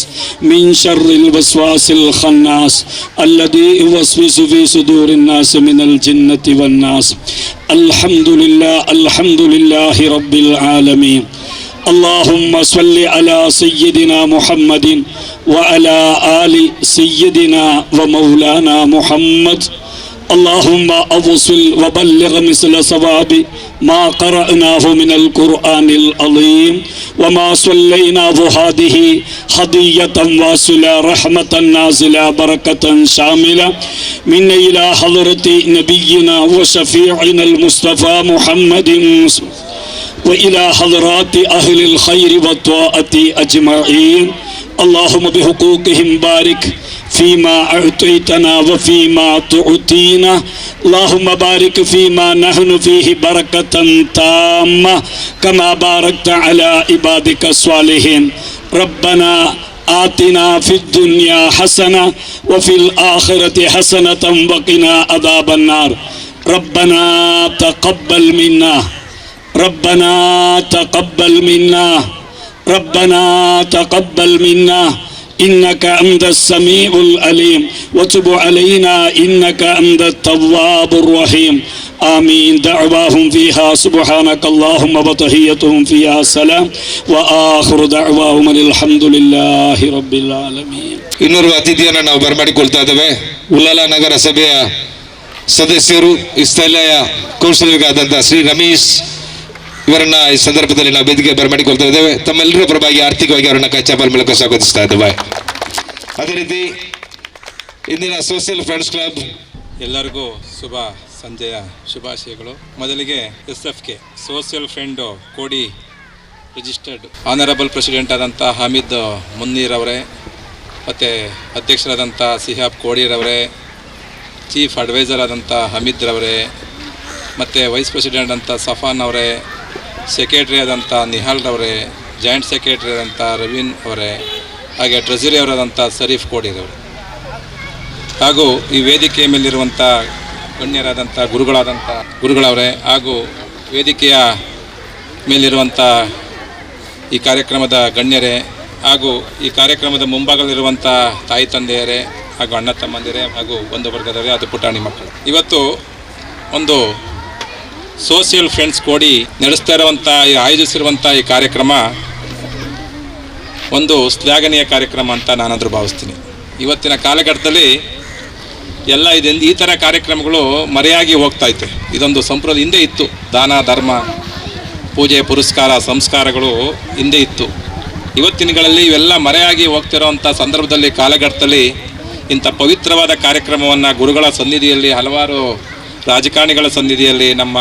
من شر الوسواس الخناس الذي يوسوس في صدور الناس من الجنة والناس. الحمد لله رب العالمين. اللهم صل على سيدنا محمد وعلى آل سيدنا ومولانا محمد. اللهم أوصل وبلغ مثل صواب ما قرأناه من القرآن العظيم وما صليناه هذه هدية واصلة رحمة نازلة بركة شاملة من إلى حضرة نبينا وشفيعنا المصطفى محمد وإلى حضرات أهل الخير والطاعة أجمعين. اللهم بحقوقهم بارك فيما أعطيتنا وفيما تعطينا. اللهم بارك فيما نحن فيه بركة تامة كما باركت على عبادك الصالحين. ربنا آتنا في الدنيا حسنة وفي الآخرة حسنة وقنا عذاب النار. ربنا تقبل منا ربنا تقبل منا ربنا تقبل منا إنك أنت السميع العليم وتب علينا إنك أنت التواب الرحيم. آمين. دعواهم فيها سبحانك اللهم وتحيتهم فيها سلام وآخر دعواهم الحمد لله رب العالمين. ಇನ್ನೋರ್ವ ಅತಿಥಿಯನ್ನು ನಾವು ಬರಮಾಡಿಕೊಳ್ತಾ ಇದ್ದೇವೆ. ಉಳ್ಳಾಲ ನಗರ ಸಭೆಯ ಸದಸ್ಯರು ಸ್ಥಳೀಯ ಕೌನ್ಸಿಲರ್ಗಾದಂತಹ ಶ್ರೀ ರಮೇಶ್ ಇವರನ್ನ ಈ ಸಂದರ್ಭದಲ್ಲಿ ನಾವು ವೇದಿಕೆ ಬರಮಾಡಿಕೊಳ್ತಾ ಇದ್ದೇವೆ. ತಮ್ಮೆಲ್ಲರ ಪರವಾಗಿ ಆರ್ಥಿಕವಾಗಿ ಅವರನ್ನ ಕಚ್ಚಾಪಲ್ ಮೂಲಕ ಸ್ವಾಗತಿಸ್ತಾ ಇದ್ದೇವೆ. ಅದೇ ರೀತಿ ಇಂದಿನ ಸೋಷಿಯಲ್ ಫ್ರೆಂಡ್ಸ್ ಕ್ಲಬ್ ಎಲ್ಲರಿಗೂ ಶುಭ ಸಂಜೆಯ ಶುಭಾಶಯಗಳು. ಮೊದಲಿಗೆ SFK ಸೋಷಿಯಲ್ ಫ್ರೆಂಡ್ ಕೋಡಿ ರಿಜಿಸ್ಟರ್ಡ್ ಆನರಬಲ್ ಪ್ರೆಸಿಡೆಂಟ್ ಆದಂಥ ಹಾಮಿದ್ ಮುನ್ನೀರ್ ಅವರೇ, ಮತ್ತು ಅಧ್ಯಕ್ಷರಾದಂಥ ಸಿಹಾಬ್ ಕೋಡಿರವರೇ, ಚೀಫ್ ಅಡ್ವೈಸರ್ ಆದಂಥ ಹಮೀದ್ ರವರೇ, ಮತ್ತು ವೈಸ್ ಪ್ರೆಸಿಡೆಂಟ್ ಅಂತ ಸಫಾನ್ ಅವರೇ, ಸೆಕ್ರೆಟರಿ ಆದಂಥ ನಿಹಾಲ್ ರವರೇ, ಜಾಯಿಂಟ್ ಸೆಕ್ರೆಟರಿ ಆದಂಥ ರವೀನ್ ಅವರೇ, ಹಾಗೆ ಟ್ರೆಜರಿ ಅವರಾದಂಥ ಶರೀಫ್ ಕೋಡಿರವರು, ಹಾಗೂ ಈ ವೇದಿಕೆಯ ಮೇಲಿರುವಂಥ ಗಣ್ಯರಾದಂಥ ಗುರುಗಳವರೇ, ಹಾಗೂ ವೇದಿಕೆಯ ಮೇಲಿರುವಂಥ ಈ ಕಾರ್ಯಕ್ರಮದ ಗಣ್ಯರೇ, ಹಾಗೂ ಈ ಕಾರ್ಯಕ್ರಮದ ಮುಂಭಾಗದಲ್ಲಿರುವಂಥ ತಾಯಿ ತಂದೆಯರೇ, ಹಾಗೂ ಅಣ್ಣ ತಮ್ಮಂದಿರೇ, ಹಾಗೂ ಒಂದು ವರ್ಗದವರೇ, ಅದು ಪುಟಾಣಿ ಮಕ್ಕಳು. ಇವತ್ತು ಒಂದು ಸೋಷಿಯಲ್ ಫ್ರೆಂಡ್ಸ್ ಕೋಡಿ ನಡೆಸ್ತಾ ಇರುವಂಥ ಆಯೋಜಿಸಿರುವಂಥ ಈ ಕಾರ್ಯಕ್ರಮ ಒಂದು ಶ್ಲಾಘನೀಯ ಕಾರ್ಯಕ್ರಮ ಅಂತ ನಾನಾದರೂ ಭಾವಿಸ್ತೀನಿ. ಇವತ್ತಿನ ಕಾಲಘಟ್ಟದಲ್ಲಿ ಎಲ್ಲ ಈ ಥರ ಕಾರ್ಯಕ್ರಮಗಳು ಮರೆಯಾಗಿ ಹೋಗ್ತಾ ಇತ್ತು. ಇದೊಂದು ಸಂಪ್ರದಾಯ ಹಿಂದೆ ಇತ್ತು. ದಾನ ಧರ್ಮ ಪೂಜೆ ಪುರಸ್ಕಾರ ಸಂಸ್ಕಾರಗಳು ಹಿಂದೆ ಇತ್ತು. ಇವತ್ತಿನಗಳಲ್ಲಿ ಇವೆಲ್ಲ ಮರೆಯಾಗಿ ಹೋಗ್ತಿರೋವಂಥ ಸಂದರ್ಭದಲ್ಲಿ ಕಾಲಘಟ್ಟದಲ್ಲಿ ಇಂಥ ಪವಿತ್ರವಾದ ಕಾರ್ಯಕ್ರಮವನ್ನು ಗುರುಗಳ ಸನ್ನಿಧಿಯಲ್ಲಿ, ಹಲವಾರು ರಾಜಕಾರಣಿಗಳ ಸನ್ನಿಧಿಯಲ್ಲಿ, ನಮ್ಮ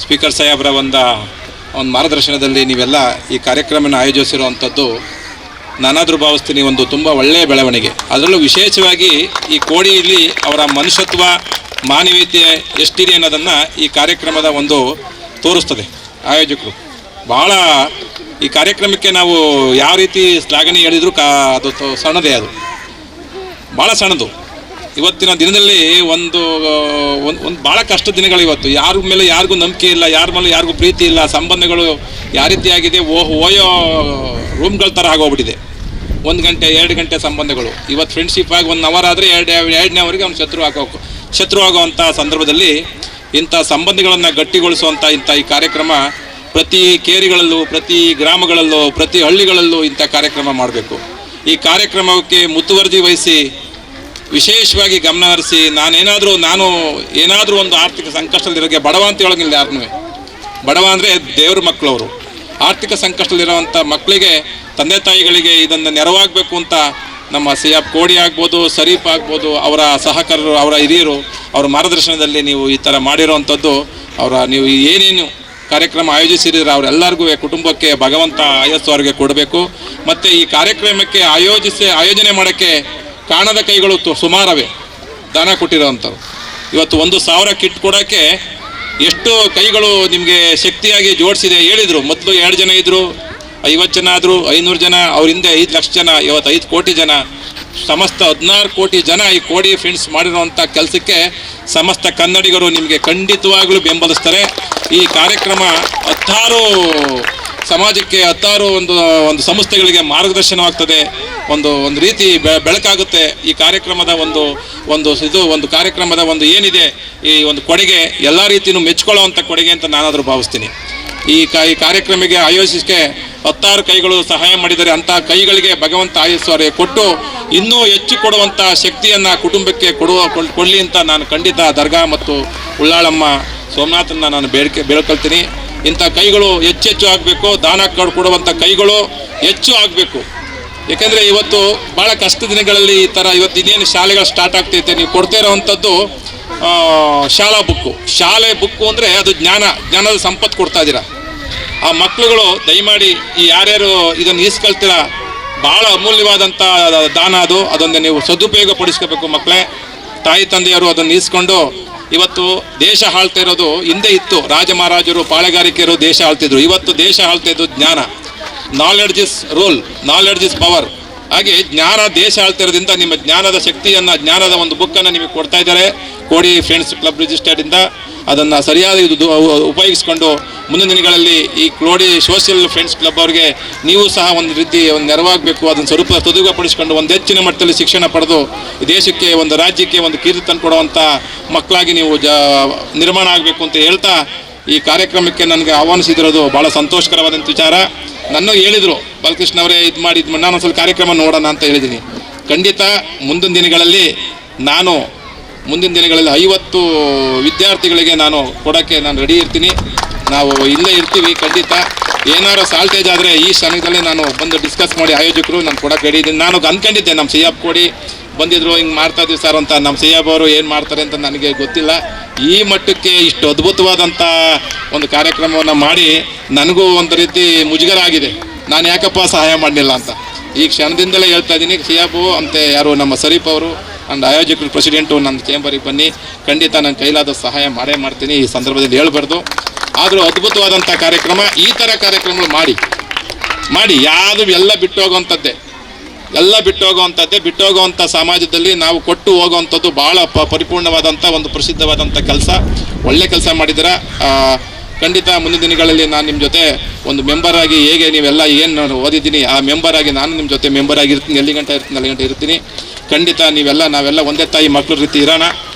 ಸ್ಪೀಕರ್ ಸಾಹೇಬ್ರ ಒಂದು ಮಾರ್ಗದರ್ಶನದಲ್ಲಿ ನೀವೆಲ್ಲ ಈ ಕಾರ್ಯಕ್ರಮವನ್ನು ಆಯೋಜಿಸಿರುವಂಥದ್ದು ನಾನಾದರೂ ಭಾವಿಸ್ತೀನಿ ಒಂದು ತುಂಬ ಒಳ್ಳೆಯ ಬೆಳವಣಿಗೆ. ಅದರಲ್ಲೂ ವಿಶೇಷವಾಗಿ ಈ ಕೋಡಿಯಲ್ಲಿ ಅವರ ಮನುಷ್ಯತ್ವ ಮಾನವೀಯತೆ ಎಷ್ಟಿದೆ ಅನ್ನೋದನ್ನು ಈ ಕಾರ್ಯಕ್ರಮದ ಒಂದು ತೋರಿಸ್ತದೆ. ಆಯೋಜಕರು ಭಾಳ ಈ ಕಾರ್ಯಕ್ರಮಕ್ಕೆ ನಾವು ಯಾವ ರೀತಿ ಶ್ಲಾಘನೆ ಹೇಳಿದ್ರು ಅದು ಸಣ್ಣದೇ, ಅದು ಭಾಳ ಸಣ್ಣದು. ಇವತ್ತಿನ ದಿನದಲ್ಲಿ ಒಂದು ಭಾಳ ಕಷ್ಟ ದಿನಗಳು ಇವತ್ತು. ಯಾರ ಮೇಲೆ ಯಾರಿಗೂ ನಂಬಿಕೆ ಇಲ್ಲ, ಯಾರ ಮೇಲೆ ಯಾರಿಗೂ ಪ್ರೀತಿ ಇಲ್ಲ, ಸಂಬಂಧಗಳು ಯಾವ ರೀತಿಯಾಗಿದೆ, ಓಯೋ ರೂಮ್ಗಳ ಥರ ಆಗೋಗ್ಬಿಟ್ಟಿದೆ. 1 ಗಂಟೆ 2 ಗಂಟೆ ಸಂಬಂಧಗಳು. ಇವತ್ತು ಫ್ರೆಂಡ್ಶಿಪ್ ಆಗಿ 1 ಅವರ್ ಆದರೆ ಎರಡನೇ ಅವರಿಗೆ ಅವ್ನು ಶತ್ರು ಆಗುವಂಥ ಸಂದರ್ಭದಲ್ಲಿ ಇಂಥ ಸಂಬಂಧಗಳನ್ನು ಗಟ್ಟಿಗೊಳಿಸುವಂಥ ಇಂಥ ಈ ಕಾರ್ಯಕ್ರಮ ಪ್ರತಿ ಕೇರಿಗಳಲ್ಲೂ, ಪ್ರತಿ ಗ್ರಾಮಗಳಲ್ಲೂ, ಪ್ರತಿ ಹಳ್ಳಿಗಳಲ್ಲೂ ಇಂಥ ಕಾರ್ಯಕ್ರಮ ಮಾಡಬೇಕು. ಈ ಕಾರ್ಯಕ್ರಮಕ್ಕೆ ಮುತುವರ್ಜಿ ವಹಿಸಿ ವಿಶೇಷವಾಗಿ ಗಮನ ಹರಿಸಿ ನಾನು ಏನಾದರೂ ಒಂದು ಆರ್ಥಿಕ ಸಂಕಷ್ಟದಲ್ಲಿರೋಕ್ಕೆ ಬಡವ ಅಂತ ಹೇಳೋಂಗಿಲ್ಲ ಯಾರನ್ನೂ. ಬಡವ ಅಂದರೆ ದೇವ್ರ ಮಕ್ಕಳವರು. ಆರ್ಥಿಕ ಸಂಕಷ್ಟದಲ್ಲಿರೋವಂಥ ಮಕ್ಕಳಿಗೆ, ತಂದೆ ತಾಯಿಗಳಿಗೆ ಇದನ್ನು ನೆರವಾಗಬೇಕು ಅಂತ ನಮ್ಮ ಸಿಯಾಬ್ ಕೋಡಿ ಆಗ್ಬೋದು, ಶರೀಫ್ ಆಗ್ಬೋದು, ಅವರ ಸಹಕಾರರು, ಅವರ ಹಿರಿಯರು, ಅವರ ಮಾರ್ಗದರ್ಶನದಲ್ಲಿ ನೀವು ಈ ಥರ ಮಾಡಿರೋವಂಥದ್ದು, ನೀವು ಏನೇನು ಕಾರ್ಯಕ್ರಮ ಆಯೋಜಿಸಿದ್ರೆ ಅವರೆಲ್ಲರಿಗೂ ಕುಟುಂಬಕ್ಕೆ ಭಗವಂತ ಆಯಸ್ಸು ಅವರಿಗೆ ಕೊಡಬೇಕು. ಮತ್ತು ಈ ಕಾರ್ಯಕ್ರಮಕ್ಕೆ ಆಯೋಜನೆ ಮಾಡೋಕ್ಕೆ ಕಾಣದ ಕೈಗಳು ಸುಮಾರವೇ ದಾನ ಕೊಟ್ಟಿರೋವಂಥವು. ಇವತ್ತು 1,000 ಕಿಟ್ ಕೊಡೋಕ್ಕೆ ಎಷ್ಟು ಕೈಗಳು ನಿಮಗೆ ಶಕ್ತಿಯಾಗಿ ಜೋಡಿಸಿದೆ ಹೇಳಿದರು. ಮೊದಲು 2 ಜನ ಇದ್ದರು, 50 ಜನ ಆದರು, 500 ಜನ, ಅವ್ರ ಹಿಂದೆ 5 ಲಕ್ಷ ಜನ, ಇವತ್ತು 5 ಕೋಟಿ ಜನ, ಸಮಸ್ತ 16 ಕೋಟಿ ಜನ ಈ ಕೋಡಿ ಫ್ರೆಂಡ್ಸ್ ಮಾಡಿರುವಂಥ ಕೆಲಸಕ್ಕೆ ಸಮಸ್ತ ಕನ್ನಡಿಗರು ನಿಮಗೆ ಖಂಡಿತವಾಗಲೂ ಬೆಂಬಲಿಸ್ತಾರೆ. ಈ ಕಾರ್ಯಕ್ರಮ 10 ಸಮಾಜಕ್ಕೆ, 10 ಒಂದು ಸಂಸ್ಥೆಗಳಿಗೆ ಮಾರ್ಗದರ್ಶನವಾಗ್ತದೆ, ಒಂದು ರೀತಿ ಬೆಳಕಾಗುತ್ತೆ. ಈ ಕಾರ್ಯಕ್ರಮದ ಒಂದು ಕಾರ್ಯಕ್ರಮದ ಏನಿದೆ ಈ ಒಂದು ಕೊಡುಗೆ ಎಲ್ಲ ರೀತಿಯೂ ಮೆಚ್ಕೊಳ್ಳೋವಂಥ ಕೊಡುಗೆ ಅಂತ ನಾನಾದರೂ ಭಾವಿಸ್ತೀನಿ. ಈ ಕಾರ್ಯಕ್ರಮಕ್ಕೆ ಆಯೋಜಿಸಕ್ಕೆ 10 ಕೈಗಳು ಸಹಾಯ ಮಾಡಿದರೆ. ಅಂಥ ಕೈಗಳಿಗೆ ಭಗವಂತ ಆಯಸ್ಸು ಕೊಟ್ಟು ಇನ್ನೂ ಹೆಚ್ಚು ಕೊಡುವಂಥ ಶಕ್ತಿಯನ್ನು ಕುಟುಂಬಕ್ಕೆ ಕೊಡಲಿ ಅಂತ ನಾನು ಖಂಡಿತ ದರ್ಗಾ ಮತ್ತು ಉಳ್ಳಾಳಮ್ಮ ಸೋಮನಾಥನ್ನ ನಾನು ಬೇಡ್ಕೊಳ್ತೀನಿ. ಇಂಥ ಕೈಗಳು ಹೆಚ್ಚೆಚ್ಚು ಆಗಬೇಕು. ದಾನ ಕೊಡುವಂಥ ಕೈಗಳು ಹೆಚ್ಚು ಆಗಬೇಕು. ಯಾಕೆಂದರೆ ಇವತ್ತು ಭಾಳ ಕಷ್ಟ ದಿನಗಳಲ್ಲಿ ಈ ಥರ ಇವತ್ತು ಇನ್ನೇನು ಶಾಲೆಗಳು ಸ್ಟಾರ್ಟ್ ಆಗ್ತೈತೆ, ನೀವು ಕೊಡ್ತಾ ಇರೋವಂಥದ್ದು ಶಾಲೆ ಬುಕ್ಕು ಅಂದರೆ ಅದು ಜ್ಞಾನದ ಸಂಪತ್ತು ಕೊಡ್ತಾ ಇದ್ದೀರಾ. ಆ ಮಕ್ಕಳುಗಳು ದಯಮಾಡಿ ಈ ಯಾರ್ಯಾರು ಇದನ್ನು ಈಸ್ಕೊಳ್ತೀರ, ಭಾಳ ಅಮೂಲ್ಯವಾದಂಥ ದಾನ ಅದೊಂದು ನೀವು ಸದುಪಯೋಗ ಪಡಿಸ್ಕೋಬೇಕು. ಮಕ್ಕಳೇ, ತಾಯಿ ತಂದೆಯರು ಅದನ್ನು ಈಸ್ಕೊಂಡು ಇವತ್ತು ದೇಶ ಆಳ್ತಾ ಇರೋದು ಹಿಂದೆ ಇತ್ತು. ರಾಜ ಮಹಾರಾಜರು, ಪಾಳೆಗಾರಿಕೆಯರು ದೇಶ ಆಳ್ತಿದ್ರು. ಇವತ್ತು ದೇಶ ಆಳ್ತಾ ಇದ್ದು ಜ್ಞಾನ. Knowledge is rule, knowledge is power. ಹಾಗೆ ಜ್ಞಾನ ದೇಶ ಆಳ್ತಾ ಇರೋದ್ರಿಂದ ನಿಮ್ಮ ಜ್ಞಾನದ ಶಕ್ತಿಯನ್ನು, ಜ್ಞಾನದ ಒಂದು ಬುಕ್ಕನ್ನು ನಿಮಗೆ ಕೊಡ್ತಾ ಇದ್ದಾರೆ ಕೋಡಿ ಫ್ರೆಂಡ್ಸ್ ಕ್ಲಬ್ ರಿಜಿಸ್ಟರ್ಡಿಂದ. ಅದನ್ನು ಸರಿಯಾದ ಉಪಯೋಗಿಸ್ಕೊಂಡು ಮುಂದಿನ ದಿನಗಳಲ್ಲಿ ಈ ಕೋಡಿ ಸೋಷಿಯಲ್ ಫ್ರೆಂಡ್ಸ್ ಕ್ಲಬ್ ಅವರಿಗೆ ನೀವು ಸಹ ಒಂದು ರೀತಿ ನೆರವಾಗಬೇಕು. ಅದನ್ನು ಸ್ವಲ್ಪ ಸದುಪಯೋಗಪಡಿಸ್ಕೊಂಡು ಒಂದು ಹೆಚ್ಚಿನ ಮಟ್ಟದಲ್ಲಿ ಶಿಕ್ಷಣ ಪಡೆದು ದೇಶಕ್ಕೆ, ಒಂದು ರಾಜ್ಯಕ್ಕೆ ಒಂದು ಕೀರ್ತಿ ತಂದು ಕೊಡುವಂಥ ಮಕ್ಕಳಾಗಿ ನೀವು ನಿರ್ಮಾಣ ಆಗಬೇಕು ಅಂತ ಹೇಳ್ತಾ, ಈ ಕಾರ್ಯಕ್ರಮಕ್ಕೆ ನನಗೆ ಆಹ್ವಾನಿಸಿದಿರೋದು ಭಾಳ ಸಂತೋಷಕರವಾದಂಥ ವಿಚಾರ. ನನ್ನ ಹೇಳಿದರು, ಬಾಲಕೃಷ್ಣ ಅವರೇ ಇದು ಮಾಡಿ ನಾನೊಂದ್ಸಲ ಕಾರ್ಯಕ್ರಮ ನೋಡೋಣ ಅಂತ ಹೇಳಿದ್ದೀನಿ. ಖಂಡಿತ ಮುಂದಿನ ದಿನಗಳಲ್ಲಿ 50 ವಿದ್ಯಾರ್ಥಿಗಳಿಗೆ ನಾನು ಕೊಡೋಕ್ಕೆ ನಾನು ರೆಡಿ ಇರ್ತೀನಿ. ನಾವು ಇಲ್ಲೇ ಇರ್ತೀವಿ. ಖಂಡಿತ ಏನಾರು ಸಾಲ್ಟೇಜ್ ಆದರೆ ಈ ಕ್ಷಣದಲ್ಲೇ ನಾನು ಬಂದು ಡಿಸ್ಕಸ್ ಮಾಡಿ ಆಯೋಜಕರು ನಾನು ಕೊಡೋಕ್ಕೆ ರೆಡಿ ಇದ್ದೀನಿ. ನಾನು ಅಂದ್ಕೊಂಡಿದ್ದೆ ನಮ್ಮ ಸಿಯಾಬ್ ಕೋಡಿ ಬಂದಿದ್ರು, ಹಿಂಗೆ ಮಾಡ್ತಾಯಿದ್ದೀವಿ ಸರ್ ಅಂತ. ನಮ್ಮ ಸಿಯಾಬ್ ಅವರು ಏನು ಮಾಡ್ತಾರೆ ಅಂತ ನನಗೆ ಗೊತ್ತಿಲ್ಲ. ಈ ಮಟ್ಟಕ್ಕೆ ಇಷ್ಟು ಅದ್ಭುತವಾದಂಥ ಒಂದು ಕಾರ್ಯಕ್ರಮವನ್ನು ಮಾಡಿ ನನಗೂ ಒಂದು ರೀತಿ ಮುಜುಗರ ಆಗಿದೆ. ನಾನು ಯಾಕಪ್ಪ ಸಹಾಯ ಮಾಡಲಿಲ್ಲ ಅಂತ ಈ ಕ್ಷಣದಿಂದಲೇ ಹೇಳ್ತಾ ಇದ್ದೀನಿ. ಸಿಯಾಬು ಅಂತ ಯಾರು ನಮ್ಮ ಶರೀಫ್ ಅವರು ಅಂಡ್ ಆಯೋಜಕರು, ಪ್ರೆಸಿಡೆಂಟು ನನ್ನ ಚೇಂಬರಿಗೆ ಬನ್ನಿ, ಖಂಡಿತ ನಾನು ಕೈಲಾದ ಸಹಾಯ ಮಾಡೇ ಮಾಡ್ತೀನಿ. ಈ ಸಂದರ್ಭದಲ್ಲಿ ಹೇಳ್ಬಾರ್ದು. ಆದರೂ ಅದ್ಭುತವಾದಂಥ ಕಾರ್ಯಕ್ರಮ, ಈ ಥರ ಕಾರ್ಯಕ್ರಮಗಳು ಮಾಡಿ ಎಲ್ಲ ಬಿಟ್ಟು ಹೋಗುವಂಥ ಸಮಾಜದಲ್ಲಿ ನಾವು ಕೊಟ್ಟು ಹೋಗುವಂಥದ್ದು ಭಾಳ ಪರಿಪೂರ್ಣವಾದಂಥ ಒಂದು ಪ್ರಸಿದ್ಧವಾದಂಥ ಕೆಲಸ. ಒಳ್ಳೆ ಕೆಲಸ ಮಾಡಿದ್ದೀರಾ. ಖಂಡಿತ ಮುಂದಿನ ದಿನಗಳಲ್ಲಿ ನಾನು ನಿಮ್ಮ ಜೊತೆ ಒಂದು ಮೆಂಬರ್ ಆಗಿ, ಹೇಗೆ ನೀವೆಲ್ಲ ಏನು ಓದಿದ್ದೀನಿ ಆ ಮೆಂಬರ್ ಆಗಿ ನಾನು ನಿಮ್ಮ ಜೊತೆ ಮೆಂಬರ್ ಆಗಿರ್ತೀನಿ. ಎಲ್ಲಿ ಗಂಟೆ ಇರ್ತೀನಿ. ಖಂಡಿತ ನಾವೆಲ್ಲ ಒಂದೇ ತಾಯಿ ಮಕ್ಕಳ ರೀತಿ ಇರೋಣ.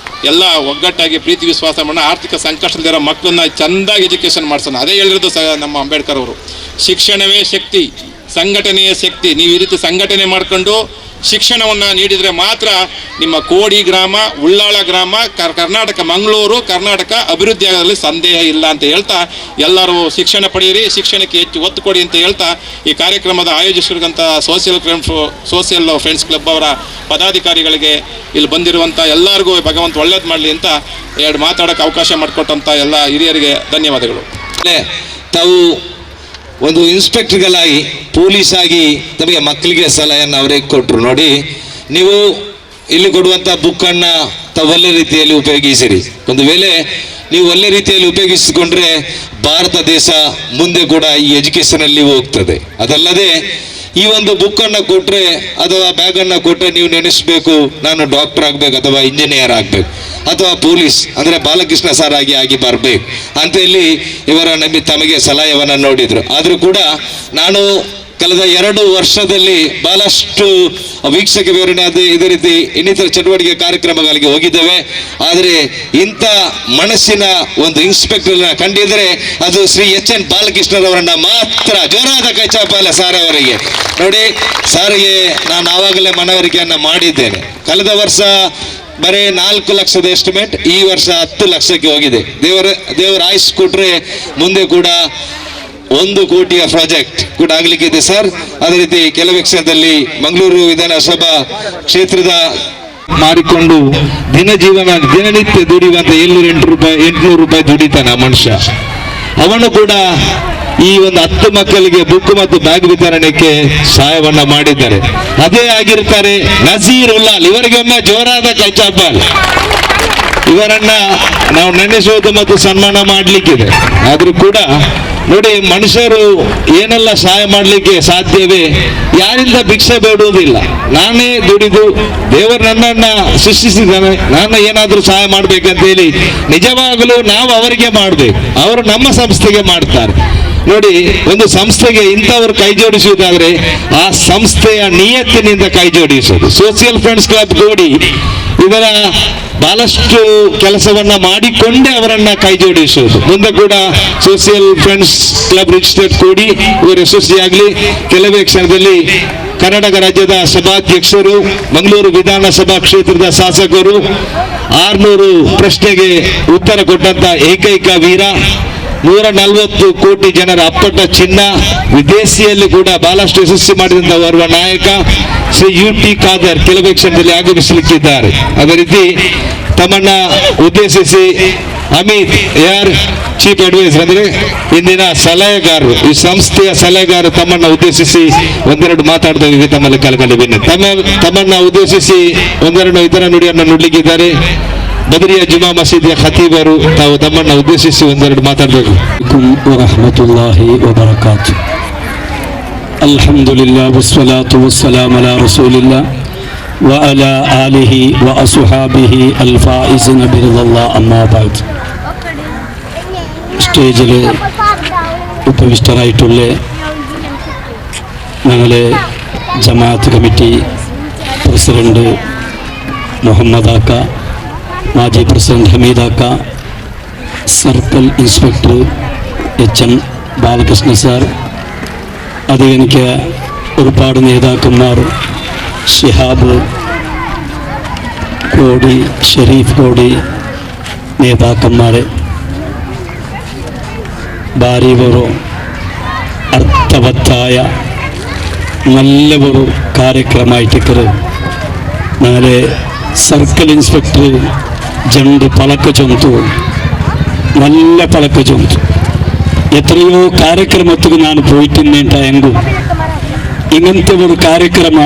ಎಲ್ಲ ಒಗ್ಗಟ್ಟಾಗಿ ಪ್ರೀತಿ ವಿಶ್ವಾಸ ಮಾಡೋಣ. ಆರ್ಥಿಕ ಸಂಕಷ್ಟದಲ್ಲಿರೋ ಮಕ್ಕಳನ್ನ ಚೆಂದಾಗಿ ಎಜುಕೇಷನ್ ಮಾಡಿಸೋಣ. ಅದೇ ಹೇಳಿರೋದು ನಮ್ಮ ಅಂಬೇಡ್ಕರ್ ಅವರು, ಶಿಕ್ಷಣವೇ ಶಕ್ತಿ, ಸಂಘಟನೆಯ ಶಕ್ತಿ. ನೀವು ಈ ರೀತಿ ಸಂಘಟನೆ ಮಾಡಿಕೊಂಡು ಶಿಕ್ಷಣವನ್ನು ನೀಡಿದರೆ ಮಾತ್ರ ನಿಮ್ಮ ಕೋಡಿ ಗ್ರಾಮ, ಉಳ್ಳಾಳ ಗ್ರಾಮ, ಕರ್ನಾಟಕ, ಮಂಗಳೂರು, ಕರ್ನಾಟಕ ಅಭಿವೃದ್ಧಿ ಆಗೋದ್ರಲ್ಲಿ ಸಂದೇಹ ಇಲ್ಲ ಅಂತ ಹೇಳ್ತಾ, ಎಲ್ಲರೂ ಶಿಕ್ಷಣ ಪಡೆಯಿರಿ, ಶಿಕ್ಷಣಕ್ಕೆ ಹೆಚ್ಚು ಒತ್ತು ಕೊಡಿ ಅಂತ ಹೇಳ್ತಾ, ಈ ಕಾರ್ಯಕ್ರಮದ ಆಯೋಜಿಸಿರುವಂಥ ಸೋಷಿಯಲ್ ಫ್ರೆಂಡ್ಸ್ ಕ್ಲಬ್ ಅವರ ಪದಾಧಿಕಾರಿಗಳಿಗೆ, ಇಲ್ಲಿ ಬಂದಿರುವಂಥ ಎಲ್ಲರಿಗೂ ಭಗವಂತ ಒಳ್ಳೇದು ಮಾಡಲಿ ಅಂತ ಮಾತಾಡೋಕ್ಕೆ ಅವಕಾಶ ಮಾಡಿಕೊಟ್ಟಂಥ ಎಲ್ಲ ಹಿರಿಯರಿಗೆ ಧನ್ಯವಾದಗಳು. ತಾವು ಒಂದು ಇನ್ಸ್ಪೆಕ್ಟರ್ಗಳಾಗಿ, ಪೊಲೀಸ್ ಆಗಿ ತಮಗೆ ಮಕ್ಕಳಿಗೆ ಸಲಹೆಯನ್ನು ಅವರೇ ಕೊಟ್ಟರು. ನೋಡಿ, ನೀವು ಇಲ್ಲಿ ಕೊಡುವಂಥ ಬುಕ್ಕನ್ನು ತಾವು ಒಳ್ಳೆ ರೀತಿಯಲ್ಲಿ ಉಪಯೋಗಿಸಿರಿ. ಒಂದು ವೇಳೆ ನೀವು ಒಳ್ಳೆ ರೀತಿಯಲ್ಲಿ ಉಪಯೋಗಿಸಿಕೊಂಡ್ರೆ ಭಾರತ ದೇಶ ಮುಂದೆ ಕೂಡ ಈ ಎಜುಕೇಷನಲ್ಲಿ ಹೋಗ್ತದೆ. ಅದಲ್ಲದೆ ಈ ಒಂದು ಬುಕ್ಕನ್ನು ಕೊಟ್ಟರೆ ಅಥವಾ ಬ್ಯಾಗನ್ನು ಕೊಟ್ಟರೆ ನೀವು ನೆನೆಸ್ಬೇಕು, ನಾನು ಡಾಕ್ಟರ್ ಆಗಬೇಕು ಅಥವಾ ಇಂಜಿನಿಯರ್ ಆಗಬೇಕು ಅಥವಾ ಪೊಲೀಸ್ ಅಂದರೆ ಬಾಲಕೃಷ್ಣ ಸರ್ ಆಗಿ ಬರಬೇಕು ಅಂತ ಹೇಳಿ ಇವರ ತಮಗೆ ಸಲಹೆಯನ್ನು ನೋಡಿದರು. ಆದರೂ ಕೂಡ ನಾನು ಕಳೆದ 2 ವರ್ಷದಲ್ಲಿ ಬಹಳಷ್ಟು ವೀಕ್ಷಕ ವಿವರಣೆ ಇದೇ ರೀತಿ ಇನ್ನಿತರ ಚಟುವಟಿಕೆ ಕಾರ್ಯಕ್ರಮಗಳಿಗೆ ಹೋಗಿದ್ದೇವೆ. ಆದರೆ ಇಂಥ ಮನಸ್ಸಿನ ಒಂದು ಇನ್ಸ್ಪೆಕ್ಟರ್ನ ಕಂಡಿದ್ರೆ ಅದು ಶ್ರೀ ಎಚ್.ಎನ್. ಬಾಲಕೃಷ್ಣರವರನ್ನ ಮಾತ್ರ. ಜೋರಾದ ಕೈಚಾಪಾಲ ಸಾರ್ ಅವರಿಗೆ. ನೋಡಿ, ಸಾರಿಗೆ ನಾನು ಆವಾಗಲೇ ಮನವರಿಕೆಯನ್ನ ಮಾಡಿದ್ದೇನೆ. ಕಳೆದ ವರ್ಷ ಬರೀ 4 ಲಕ್ಷದ ಎಸ್ಟಿಮೇಟ್, ಈ ವರ್ಷ 10 ಲಕ್ಷಕ್ಕೆ ಹೋಗಿದೆ. ದೇವರ ಆಯುಸ್ ಕೊಟ್ರೆ ಮುಂದೆ ಕೂಡ 1 ಕೋಟಿಯ ಪ್ರಾಜೆಕ್ಟ್ ಕೂಡ ಆಗ್ಲಿಕ್ಕಿದೆ ಸರ್. ಅದೇ ರೀತಿ ಕೆಲವೇ ಕ್ಷಣದಲ್ಲಿ ಮಂಗಳೂರು ವಿಧಾನಸಭಾ ಕ್ಷೇತ್ರದ ಮಾಡಿಕೊಂಡು ದಿನನಿತ್ಯ ದುಡಿಯುವಂತ 700-800 ರೂಪಾಯಿ ದುಡಿತಾನ ಮನುಷ್ಯ. ಅವನು ಕೂಡ ಈ ಒಂದು 10 ಮಕ್ಕಳಿಗೆ ಬುಕ್ ಮತ್ತು ಬ್ಯಾಗ್ ವಿತರಣೆಗೆ ಸಹಾಯವನ್ನ ಮಾಡಿದ್ದಾರೆ. ಅದೇ ಆಗಿರ್ತಾರೆ ನಜೀರ್ ಉಲ್ಲಾಲ್. ಇವರಿಗೆ ಒಮ್ಮೆ ಜೋರಾದ ಕೈಚಾಪಾಲ್. ಇವರನ್ನ ನಾವು ನೆನೆಸೋದು ಮತ್ತು ಸನ್ಮಾನ ಮಾಡಲಿಕ್ಕಿದೆ. ಆದ್ರೂ ಕೂಡ ನೋಡಿ, ಮನುಷ್ಯರು ಏನೆಲ್ಲ ಸಹಾಯ ಮಾಡಲಿಕ್ಕೆ ಸಾಧ್ಯವೇ, ಯಾರಿಂದ ಭಿಕ್ಷೆ ಬೇಡುವುದಿಲ್ಲ. ನಾನೇ ದುಡಿದು ದೇವರು ನನ್ನನ್ನ ಸೃಷ್ಟಿಸಿದ್ದಾನೆ, ನಾನು ಏನಾದರೂ ಸಹಾಯ ಮಾಡ್ಬೇಕಂತ ಹೇಳಿ ನಿಜವಾಗಲೂ ನಾವು ಅವರಿಗೆ ಮಾಡಬೇಕು. ಅವರು ನಮ್ಮ ಸಂಸ್ಥೆಗೆ ಮಾಡ್ತಾರೆ. ನೋಡಿ, ಒಂದು ಸಂಸ್ಥೆಗೆ ಇಂಥವರು ಕೈ ಜೋಡಿಸುವುದಾದ್ರೆ ಆ ಸಂಸ್ಥೆಯ ನಿಯತ್ತಿನಿಂದ ಕೈ ಜೋಡಿಸುವುದು. ಸೋಷಿಯಲ್ ಫ್ರೆಂಡ್ಸ್ ಕ್ಲಬ್ ಕೂಡಿ ಇದರ ಬಹಳಷ್ಟು ಕೆಲಸವನ್ನ ಮಾಡಿಕೊಂಡೇ ಅವರನ್ನ ಕೈ ಜೋಡಿಸುವುದು. ಮುಂದೆ ಕೂಡ ಸೋಷಿಯಲ್ ಫ್ರೆಂಡ್ಸ್ ಕ್ಲಬ್ ರಿಜಿಸ್ಟರ್ಡ್ ಕೂಡಿ ಇವರು ಯಶಸ್ವಿಯಾಗಲಿ. ಕೆಲವೇ ಕ್ಷಣದಲ್ಲಿ ಕರ್ನಾಟಕ ರಾಜ್ಯದ ಸಭಾಧ್ಯಕ್ಷರು, ಮಂಗಳೂರು ವಿಧಾನಸಭಾ ಕ್ಷೇತ್ರದ ಶಾಸಕರು, 600 ಪ್ರಶ್ನೆಗೆ ಉತ್ತರ ಕೊಟ್ಟಂತ ಏಕೈಕ ವೀರ, 140 ಕೋಟಿ ಜನರ ಅಪ್ಪಟ ಚಿನ್ನ, ವಿದೇಶಿಯಲ್ಲಿ ಕೂಡ ಬಹಳಷ್ಟು ಯಶಸ್ವಿ ಮಾಡಿದಂತ ಓರ್ವ ನಾಯಕ ಶ್ರೀ ಯು.ಟಿ. ಖಾದರ್ ಕೆಲವೇ ಕ್ಷಣದಲ್ಲಿ ಆಗಮಿಸಲಿಕ್ಕಿದ್ದಾರೆ. ಅದೇ ರೀತಿ ತಮ್ಮನ್ನ ಉದ್ದೇಶಿಸಿ ಅಮಿತ್ ಯಾರ್ ಚೀಫ್ ಅಡ್ವೈಸರ್ ಅಂದ್ರೆ ಇಂದಿನ ಸಲಹೆಗಾರರು, ಈ ಸಂಸ್ಥೆಯ ಸಲಹೆಗಾರರು ತಮ್ಮನ್ನ ಉದ್ದೇಶಿಸಿ ಒಂದೆರಡು ಮಾತಾಡ್ತಾ ತಮ್ಮಲ್ಲಿ ಕಲ್ಕೊಂಡು ತಮ್ಮನ್ನ ಉದ್ದೇಶಿಸಿ ಒಂದೆರಡು ಇತರ ನುಡಿಯನ್ನು ನುಡ್ಲಿಕ್ಕಿದ್ದಾರೆ. ಬದರಿಯಾ ಜುಮಾ ಮಸೀದಿಯ ಖತೀಬರು ತಾವು ತಮ್ಮನ್ನ ಉದ್ದೇಶಿಸಿ ಒಂದೆರಡು ಮಾತಾಡಬೇಕು. ವರಹಮತುಲ್ಲಾಹಿ ವಬರಕಾತು. ಅಲ್ಹಮ್ದುಲಿಲ್ಲಾಹ್ ವಸ್ಸಲಾತು ವಸ್ಸಲಾಮು ಅಲಾ ರಸೂಲಿಲ್ಲಾಹ್ ವ ಅಲಾ ಆಲಿಹಿ ವ ಅಸ್ಹಾಬಿಹಿ ಅಲ್ ಫಾಯಿಜಿನ ಬಿರಿದಲ್ಲಾಹ್ ಅಮ್ಮಾ ಬಅದ್. സ്റ്റേജിൽ ഉപവിഷ്ടരായിട്ടുള്ള ഞങ്ങളെ ജമാഅത്ത് കമ്മിറ്റി പ്രസിഡന്റ് മുഹമ്മദ് ആക്ക, മാജി പ്രസിഡന്റ് ഹമീദ് ആക്ക, സർക്കിൾ ഇൻസ്പെക്ടർ എച്ച്.എൻ. ബാലകൃഷ്ണ സാർ, അത് എനിക്ക് ഒരുപാട് നേതാക്കന്മാർ, ഷിഹാബ് കോടി, ഷെരീഫ് കോടി നേതാക്കന്മാരെ, ಭಾರಿ ಒಂದು ಅರ್ಥವತ್ತಾಯ നല്ല ഒരു ಕಾರ್ಯಕ್ರಮ ನಾಳೆ ಸರ್ಕಲ್ ಇನ್ಸ್ಪೆಕ್ಟರ್ ಜನರು ಪಲಕ ಚೊಂತು നല്ല പലക്ക ചൊന്തു. എത്രയോ ಕಾರ್ಯಕ್ರಮಕ್ಕೆ ನಾನು പോയിട്ടുണ്ടേണ്ട എങ്കും ഇങ്ങനത്തെ ഒരു ಕಾರ್ಯಕ್ರಮ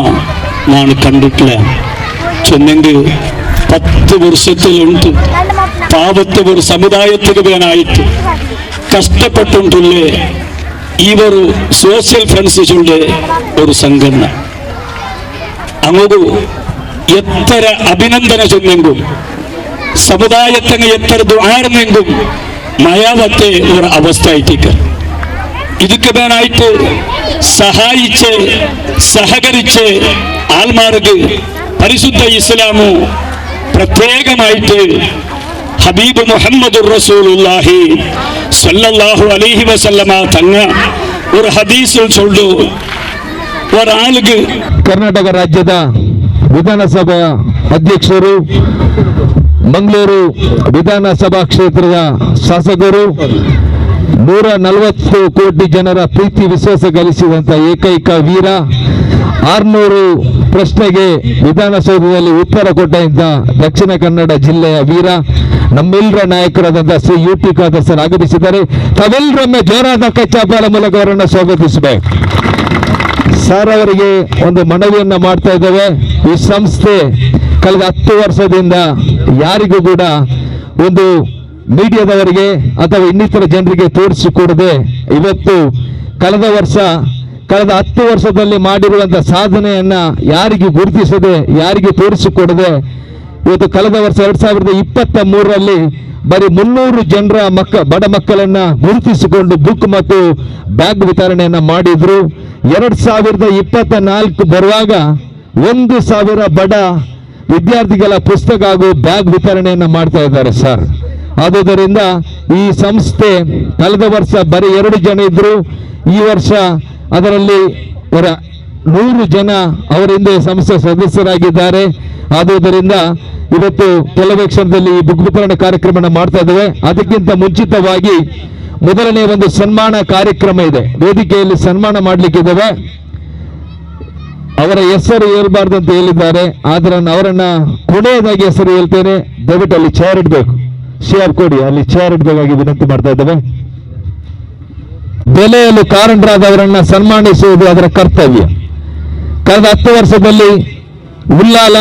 ನಾನು കണ്ടിട്ടില്ല. ചൊന്നെങ്കിൽ 10 ವರ್ಷത്തിലുണ്ട് പാവത്തെ ഒരു സമുദായത്തിന് വേണായിട്ട് കഷ്ടപ്പെട്ടുണ്ടല്ലേ ഈ ഒരു സോഷ്യൽ ഫ്രണ്ട്സ് ചൊല്ലെ ഒരു സംഘടന. അങ്ങോട്ട് എത്ര അഭിനന്ദന ചൊന്നെങ്കും സമുദായത്തിന് എത്ര ദുആർന്നെങ്കും മയാവത്തെ ഒരു അവസ്ഥ ആയിട്ടേക്ക് ಇದಕ್ಕೆ ಬೇನಾയിട്ട് സഹായിച്ച് സഹകരിച്ച് ആൾമാർക്ക് പരിശുദ്ധ ഇസ്ലാമു പ്രത്യേകമായിട്ട് ഹബീബ് മുഹമ്മദുർ റസൂലുള്ളാഹി സ്വല്ലല്ലാഹു അലൈഹി വസല്ലമ തങ്ങ ഒരു ഹദീസിൽ ചൊല്ലു ഒരാൾക്ക് ಕರ್ನಾಟಕ ರಾಜ್ಯದ ವಿಧಾನಸಭಾ ಅಧ್ಯಕ್ಷರು, ಮಂಗಳೂರು ವಿಧಾನಸಭಾ ಕ್ಷೇತ್ರದ ಶಾಸಕರು, 140 ಕೋಟಿ ಜನರ ಪ್ರೀತಿ ವಿಶ್ವಾಸ ಗಳಿಸಿದಂತ ಏಕೈಕ ವೀರ, 600 ಪ್ರಶ್ನೆಗೆ ವಿಧಾನಸೌಧದಲ್ಲಿ ಉತ್ತರ ಕೊಟ್ಟಂತ ದಕ್ಷಿಣ ಕನ್ನಡ ಜಿಲ್ಲೆಯ ವೀರ, ನಮ್ಮೆಲ್ಲರ ನಾಯಕರಾದಂಥ ಶ್ರೀ ಯು.ಟಿ. ಖಾದರ್ ಸರ್ ಆಗಮಿಸಿದ್ದಾರೆ. ತಾವೆಲ್ಲರೊಮ್ಮೆ ಜೋರಾದ ಕೈಚಾಪಾಲ ಮೂಲಕ ಅವರನ್ನು ಸ್ವಾಗತಿಸಬೇಕು. ಸರ್ ಅವರಿಗೆ ಒಂದು ಮನವಿಯನ್ನ ಮಾಡ್ತಾ ಇದ್ದೇವೆ. ಈ ಸಂಸ್ಥೆ ಕಳೆದ 10 ವರ್ಷದಿಂದ ಯಾರಿಗೂ ಕೂಡ ಒಂದು ಮೀಡಿಯಾದವರಿಗೆ ಅಥವಾ ಇನ್ನಿತರ ಜನರಿಗೆ ತೋರಿಸಿಕೊಡದೆ ಇವತ್ತು ಕಳೆದ 10 ವರ್ಷದಲ್ಲಿ ಮಾಡಿರುವಂತಹ ಸಾಧನೆಯನ್ನ ಯಾರಿಗೂ ಗುರುತಿಸದೆ, ಯಾರಿಗೂ ತೋರಿಸಿಕೊಡದೆ ಇವತ್ತು ಕಳೆದ ವರ್ಷ 2023ರಲ್ಲಿ ಬರೀ 300 ಜನರ ಬಡ ಮಕ್ಕಳನ್ನ ಗುರುತಿಸಿಕೊಂಡು ಬುಕ್ ಮತ್ತು ಬ್ಯಾಗ್ ವಿತರಣೆಯನ್ನ ಮಾಡಿದ್ರು. 2024 ಬರುವಾಗ 1,000 ಬಡ ವಿದ್ಯಾರ್ಥಿಗಳ ಪುಸ್ತಕ ಹಾಗೂ ಬ್ಯಾಗ್ ವಿತರಣೆಯನ್ನ ಮಾಡ್ತಾ ಇದ್ದಾರೆ ಸರ್. ಆದುದರಿಂದ ಈ ಸಂಸ್ಥೆ ಕಳೆದ ವರ್ಷ ಬರೀ 2 ಜನ ಇದ್ರು, ಈ ವರ್ಷ ಅದರಲ್ಲಿ 100 ಜನ ಅವರಿಂದ ಸಂಸ್ಥೆ ಸದಸ್ಯರಾಗಿದ್ದಾರೆ. ಆದುದರಿಂದ ಇವತ್ತು ಕೆಲವೇ ಕ್ಷಣದಲ್ಲಿ ಈ ಬುಕ್ ವಿತರಣೆ ಕಾರ್ಯಕ್ರಮ ಮಾಡ್ತಾ ಇದ್ದೇವೆ. ಅದಕ್ಕಿಂತ ಮುಂಚಿತವಾಗಿ ಮೊದಲನೇ ಒಂದು ಸನ್ಮಾನ ಕಾರ್ಯಕ್ರಮ ಇದೆ, ವೇದಿಕೆಯಲ್ಲಿ ಸನ್ಮಾನ ಮಾಡ್ಲಿಕ್ಕಿದ್ದೇವೆ. ಅವರ ಹೆಸರು ಹೇಳ್ಬಾರ್ದು ಅಂತ ಹೇಳಿದ್ದಾರೆ, ಆದ್ರೆ ಅವರನ್ನ ಕೊನೆಯದಾಗಿ ಹೆಸರು ಹೇಳ್ತೇನೆ. ದಯವಿಟ್ಟು ಅಲ್ಲಿ ಚೇರ್ ಇಡಬೇಕು, ಶೇರ್ ಕೊಡಿ, ಅಲ್ಲಿ ಚೇರ್ ಇಡಬೇಕಾಗಿ ವಿನಂತಿ ಮಾಡ್ತಾ ಇದ್ದೇವೆ. ಬೆಲೆಯಲು ಕಾರಣರಾದವರನ್ನ ಸನ್ಮಾನಿಸುವುದು ಅದರ ಕರ್ತವ್ಯ. ಕಳೆದ 10 ವರ್ಷದಲ್ಲಿ ಉಲ್ಲಾಲ,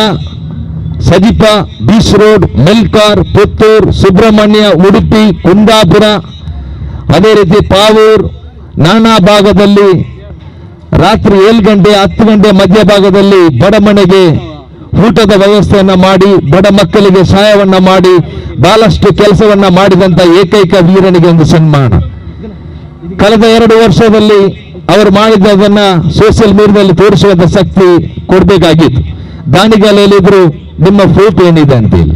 ಸಜಿಪ, ಬೀಚ್ ರೋಡ್, ಮೆಲ್ಕಾರ್, ಪುತ್ತೂರು, ಸುಬ್ರಹ್ಮಣ್ಯ, ಉಡುಪಿ, ಕುಂದಾಪುರ, ಅದೇ ರೀತಿ ಪಾವೂರ್, ನಾನಾ ಭಾಗದಲ್ಲಿ ರಾತ್ರಿ 7 ಗಂಟೆ 10 ಗಂಟೆ ಮಧ್ಯಭಾಗದಲ್ಲಿ ಬಡ ಮನೆಗೆ ಊಟದ ವ್ಯವಸ್ಥೆಯನ್ನ ಮಾಡಿ ಬಡ ಮಕ್ಕಳಿಗೆ ಸಹಾಯವನ್ನ ಮಾಡಿ ಬಹಳಷ್ಟು ಕೆಲಸವನ್ನ ಮಾಡಿದಂತ ಏಕೈಕ ವೀರನಿಗೆ ಒಂದು ಸನ್ಮಾನ. ಕಳೆದ 2 ವರ್ಷದಲ್ಲಿ ಅವರು ಮಾಡಿದ್ದನ್ನ ಸೋಷಿಯಲ್ ಮೀಡಿಯಾದಲ್ಲಿ ತೋರಿಸುವಂತ ಶಕ್ತಿ ಕೊಡ್ಬೇಕಾಗಿತ್ತು. ದಾನಿಗಳು ಹೇಳಿದ್ರು ನಿಮ್ಮ ಪ್ರೂಫ್ ಏನಿದೆ ಅಂತೇಳಿ.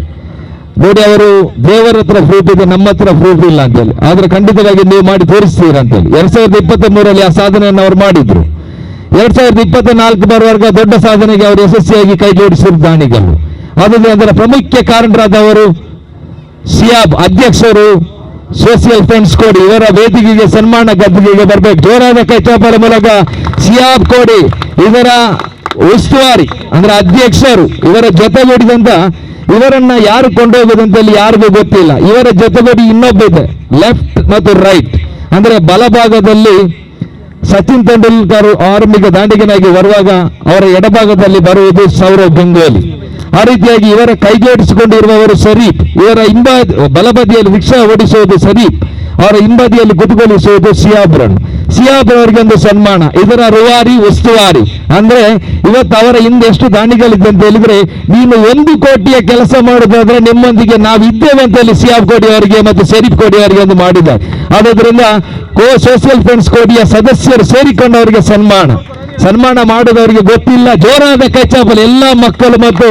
ನೋಡಿ, ಅವರು ದೇವರ ಹತ್ರ ಪ್ರೂಫ್ ಇದೆ, ನಮ್ಮ ಹತ್ರ ಪ್ರೂಫ್ ಇಲ್ಲ ಅಂತೇಳಿ. ಆದ್ರೆ ಖಂಡಿತವಾಗಿ ನೀವು ಮಾಡಿ ತೋರಿಸ್ತೀರಾ ಅಂತೇಳಿ 2023 ಆ ಸಾಧನೆಯನ್ನು ಅವರು ಮಾಡಿದ್ರು. 2024 ಬರುವಾಗ ದೊಡ್ಡ ಸಾಧನೆಗೆ ಅವರು ಯಶಸ್ವಿಯಾಗಿ ಕೈ ಜೋಡಿಸಿದ್ರು ದಾನಿಗಳು. ಅದರ ಪ್ರಮುಖ ಕಾರಣರಾದವರು ಸಿಯಾಬ್ ಅಧ್ಯಕ್ಷರು, ಸೋಷಿಯಲ್ ಫ್ರೆಂಡ್ಸ್ ಕೋಡಿ, ಇವರ ವೇದಿಕೆಗೆ ಸನ್ಮಾನ ಗದ್ದಿಗೆಗೆ ಬರಬೇಕು. ಜೋರಾದ ಕೈ ಚಾಪಲ ಮೂಲಕ ಸಿಯಾಬ್ ಕೋಡಿ ಇದರ ಉಸ್ತುವಾರಿ ಅಂದ್ರೆ ಅಧ್ಯಕ್ಷರು, ಇವರ ಜೊತೆಗೂಡಿದಂತ ಇವರನ್ನ ಯಾರು ಕೊಂಡೋಗೋದಂತಲ್ಲಿ ಯಾರಿಗೂ ಗೊತ್ತಿಲ್ಲ. ಇವರ ಜೊತೆಗೂಡಿ ಇನ್ನೊಬ್ಬ ಇದೆ, ಲೆಫ್ಟ್ ಮತ್ತು ರೈಟ್ ಅಂದ್ರೆ ಬಲಭಾಗದಲ್ಲಿ ಸಚಿನ್ ತೆಂಡೂಲ್ಕರ್ ಆರಂಭಿಕ ದಾಂಡಿಗನಾಗಿ ಬರುವಾಗ ಅವರ ಎಡಭಾಗದಲ್ಲಿ ಬರುವುದು ಸೌರವ್ ಗಂಗೂಲಿ. ಆ ರೀತಿಯಾಗಿ ಇವರ ಕೈಜೋಡಿಸಿಕೊಂಡಿರುವವರು ಶರೀಫ್, ಇವರ ಬಲಬದಿಯಲ್ಲಿ ರಿಕ್ಷಾ ಓಡಿಸುವುದು ಶರೀಫ್, ಅವರ ಹಿಂಬದಿಯಲ್ಲಿ ಕುತುಗೊಳಿಸುವುದು ಸಿಯಾಬ್ರನ್. ಸಿಯಾಬ್ ಅವರಿಗೆ ಒಂದು ಸನ್ಮಾನ. ಇದರ ರೂವಾರಿ ಉಸ್ತುವಾರಿ ಅಂದ್ರೆ ಇವತ್ತು ಅವರ ಹಿಂದೆ ಎಷ್ಟು ದಾನಿಗಳಿದೆ ಅಂತ ಹೇಳಿದ್ರೆ, ನೀನು 1 ಕೋಟಿಯ ಕೆಲಸ ಮಾಡುದಾದ್ರೆ ನಿಮ್ಮೊಂದಿಗೆ ನಾವು ಇದ್ದೇವೆ ಅಂತ ಹೇಳಿ ಸಿಯಾಬ್ ಕೋಡಿ ಅವರಿಗೆ ಮತ್ತು ಶರೀಫ್ ಕೋಡಿ ಅವರಿಗೆ ಒಂದು ಮಾಡಿದ್ದಾರೆ. ಆದ್ರಿಂದ ಸೋಷಿಯಲ್ ಫ್ರೆಂಡ್ಸ್ ಕೋಡಿಯ ಸದಸ್ಯರು ಸೇರಿಕೊಂಡು ಅವರಿಗೆ ಸನ್ಮಾನ ಮಾಡುವುದವರಿಗೆ ಗೊತ್ತಿಲ್ಲ. ಜೋರಾದ ಕೈಚಾಪಲ್ ಎಲ್ಲ ಮಕ್ಕಳು ಮತ್ತು